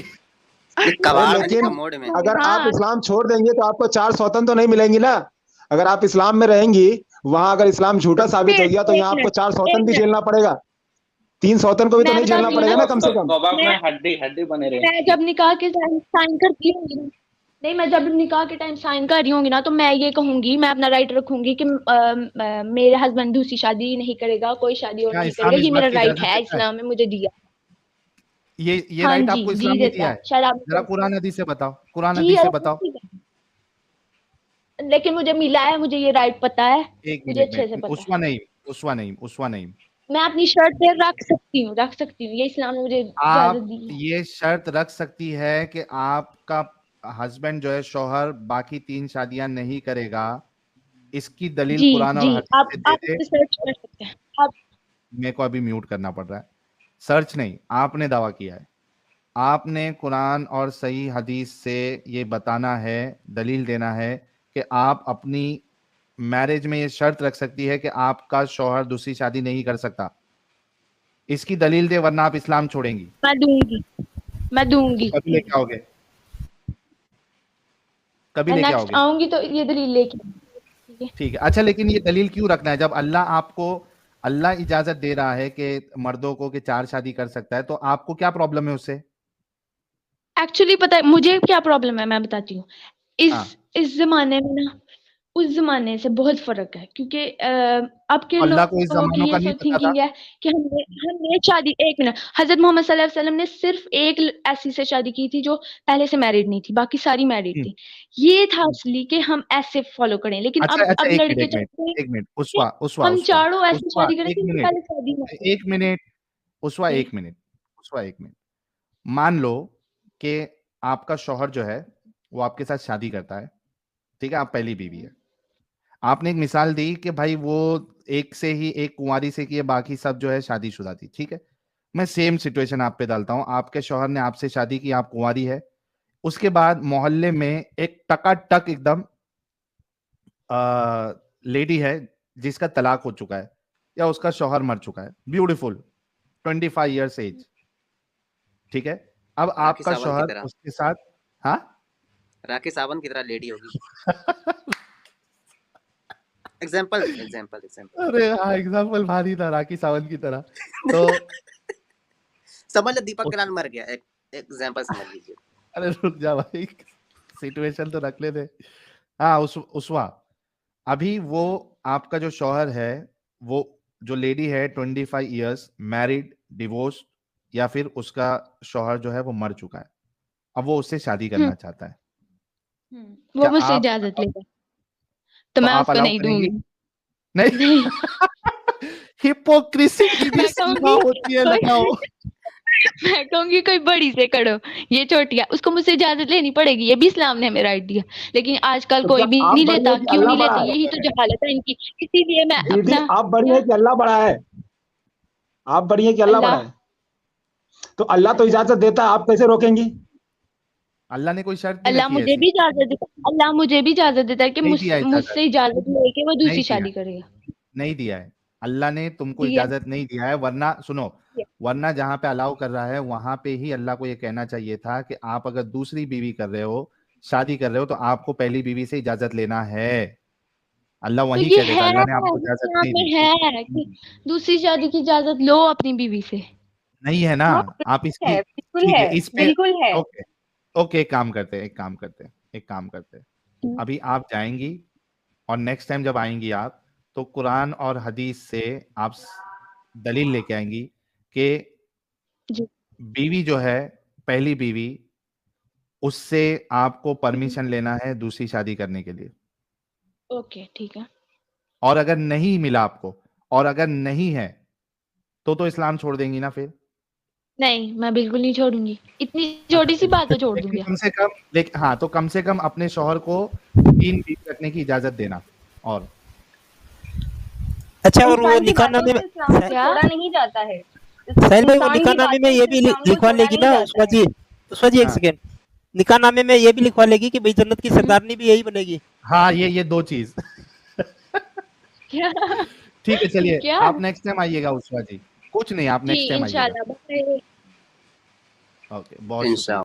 कबाड़ में
लेकिन
नहीं, कमोड में।
अगर आप
हाँ
इस्लाम छोड़ देंगे तो आपको 4 सौतन तो नहीं मिलेंगी ना। अगर आप इस्लाम में रहेंगी, वहां अगर इस्लाम झूठा साबित हो गया तो यहाँ आपको 4 सौतन भी झेलना पड़ेगा। 3 सौतन को भी तो
मैं
नहीं झेलना
बताती हूँ
पड़ेगा
ना,
ना कम से कम।
कबाब में
मैं
हड्डी हड्डी बने रहे।
मैं जब निकाह के साइन करती होंगी ना, नहीं मैं जब निकाह के टाइम साइन कर रही होंगी ना, तो मैं ये कहूंगी, मैं अपना राइट रखूंगी कि मेरे हस्बैंड दूसरी शादी नहीं करेगा, कोई शादी और
क्या
नहीं
इस्लाम
करेगा,
इस
ये
बात
मेरा
की
राइट
इजाजत
है,
देता है?
इस्लाम में मुझे दिया।
ये
हाँ
राइट
जी,
आपको
जी
इस्लाम ने
देता
दिया
है,
है?
शायद आप
जरा कुरान हदीस से बताओ, कुरान
जी
हदीस से
और
बताओ।
ठीक है। लेकिन मुझे मिला है, मुझे ये राइट पता है,
एक
मुझे
मिनट
अच्छे से
में,
पता है।
उसवा नहीं।
मैं अपनी शर्ट पे रख सकती हूँ, ये इस्लाम ने मुझे इजाजत
आप
दी है।
ये शर्त रख सकती है कि आपका हस्बैंड जो है, शौहर बाकी 3 शादियां नहीं करेगा, इसकी दलील
जी
कुरान और
जी,
हदीस से दे
आप
दे।
रिसर्च कर सकते हैं आप।
मेरे को अभी म्यूट करना पड़ रहा है। सर्च नहीं, आपने दावा किया है। आपने कुरान और सही हदीस से ये बताना है, दलील देना है कि आप अपनी मैरिज में ये शर्त रख सकती है कि आपका शौहर दूसरी शादी नहीं कर सकता। इसकी दलील दे, वरना आप इस्लाम छोड़ेंगी।
मैं दूंगी।
कभी लेके आओगे? कभी
मैं
लेके
नेक्स्ट
आओगे?
आऊंगी तो ये दलील लेके, ठीक है।
ठीक है। अच्छा, लेकिन ये दलील क्यों रखना है जब अल्लाह इजाजत दे रहा है कि मर्दों को कि 4 शादी कर सकता है, तो आपको क्या प्रॉब्लम है उससे?
एक्चुअली पता है मुझे क्या प्रॉब्लम है, मैं बताती हूँ।
हाँ,
इस जमाने में ना उस जमाने से बहुत फर्क है, क्योंकि अब के
अल्लाह को इस
लोगों की
जमानों
ये
का नहीं
सब
पता था।
थिंकिंग है कि हमने शादी, एक मिनट, हजरत मोहम्मद सल्लल्लाहु अलैहि वसल्लम ने सिर्फ एक ऐसी से शादी की थी जो पहले से मैरिड नहीं थी, बाकी सारी मैरिड
हम्म,
थी। ये था असली कि हम ऐसे फॉलो करें, लेकिन
अच्छा अच्छा,
अब
एक मिनट
लड़के
एक मिनट
चाहते हैं
एक मिनट,
कि हम चारों ऐसी
उस्वा,
शादी करें
एक
जिनसे
मिनट
पहले शादी ना हो।
एक मिनट उस्वा,
जी
एक मिनट। मान लो कि आपका शौहर जो है वो आपके साथ शादी करता है, ठीक है, आप पहली बीवी है। आपने एक मिसाल दी कि भाई वो एक कुंवारी से की है, बाकी सब जो है शादीशुदा थी, ठीक है। मैं सेम सिचुएशन आप पे डालता हूं। आपके शौहर ने आपसे शादी की, आप कुंवारी है। उसके बाद मोहल्ले में एक टकाटक एकदम लेडी है जिसका तलाक हो चुका है या उसका शौहर मर चुका है, ब्यूटीफुल, 25 ईयर्स एज, ठीक है। अब
राखी
आपका
सावंत की
शौहर
तरह,
उसके साथ, हाँ
राखी सावंत की तरह लेडी होगी। एग्जाम्पल
अरे हाँ, एग्जाम्पल भारी था, राखी सावंत की तरह। तो
समझ लो, दीपक
उस,
कलाल मर गया, एक एग्जाम्पल समझ लीजिए।
अरे रुक जा भाई, सिचुएशन तो रख ले दे। हाँ, उसवा, अभी वो आपका जो शौहर है, वो जो लेडी है 25 ईयर्स मैरिड, डिवोर्स, या फिर उसका शौहर जो है वो मर चुका है, अब वो उससे शादी
हम्म,
करना चाहता है।
वो
क्या
मुझसे
आप
इजाजत लेगा तो
तो
मैं
आप
उसको
अलाउ
नहीं
करेंगी?
दूंगी।
नहीं।
नहीं,
हिपोक्रेसी की भी
मैं
सीमा
कहूंगी
होती है,
कोई
लगाओ।
मैं कहूंगी कोई बड़ी से करो, ये छोटिया, उसको मुझसे इजाजत लेनी पड़ेगी, ये भी इस्लाम ने हमें राइट दिया। लेकिन आजकल
तो
कोई
क्या
भी
आप
नहीं
बड़ी है
लेता,
कि
क्यों
अल्लाह
नहीं
बड़ा
लेते,
है?
यही तो जहालत है इनकी। इसीलिए मैं
दीदी,
अपना
आप बड़ी है
क्या,
कि अल्लाह बड़ा है? आप बड़ी है कि अल्लाह बड़ा
अल्लाह
है? तो अल्लाह तो इजाजत देता है, आप कैसे रोकेंगी?
अल्लाह ने कोई शर्त नहीं रखी है ऐसी।
अल्लाह मुझे भी इजाजत देता है कि
नहीं दिया इजाजत,
मुझसे इजाजत लेके वो
नहीं
दूसरी
दिया,
शादी करेगा।
नहीं दिया है। अल्लाह ने तुमको
दिया
इजाजत नहीं दिया है, वरना सुनो, वरना जहां पे अलाउ कर रहा है वहां पे ही अल्लाह को ये कहना चाहिए था कि आप अगर दूसरी बीवी कर रहे हो, शादी कर रहे हो, तो आपको पहली बीवी से इजाजत लेना है। अल्लाह
तो
वही
ये
कह देता,
है,
अल्लाह ने आपको इजाजत
इस्लाम
नहीं दी।
में है कि दूसरी शादी की इजाजत लो अपनी बीवी से।
नहीं है ना।
हाँ,
आप इसकी,
है, बिल्कुल
ठीक
है,
है, इस पे,
बिल्कुल है।
ओके ओके, एक काम करते हैं। अभी आप जाएंगी और नेक्स्ट टाइम जब आएंगी आप, तो कुरान और हदीस से आप दलील लेके आएंगी कि
जी
बीवी जो है, पहली बीवी, उससे आपको परमिशन लेना है दूसरी शादी करने के लिए।
ओके, ठीक है।
और अगर नहीं मिला आपको, और अगर नहीं है, तो इस्लाम छोड़ देंगी ना फिर?
नहीं, मैं बिल्कुल नहीं छोड़ूंगी, इतनी
अच्छा,
छोटी सी बात पे छोड़
लेकिन
दूंगी।
हाँ, तो कम से कम अपने शौहर को 3 बीवी रखने की इजाजत देना। और
अच्छा, और वो
इंसान की
निकाहनामे
बातों
में
से इस्लाम को
क्या?
छोड़ा नहीं जाता है।
साहिल भाई, वो
इंसान की
निकाहनामे में
बातों
ये
से
भी
इस्लाम को
लिखवा
छोड़ा
लेगी
नहीं
ना
जाता है।
उस्मा जी एक
हाँ
सेकेंड, निकाहनामे में ये भी लिखवा लेगी कि भाई जन्नत की सरदारनी भी यही बनेगी।
हाँ, ये 2 चीज।
क्या?
ठीक है, चलिए
क्या?
आप नेक्स्ट टाइम आइएगा उषा जी, कुछ नहीं, आप
जी
नेक्स्ट टाइम आइएगा।
इंशाल्लाह।
ओके, बहुत शुक्रिया।
इंशाल्लाह।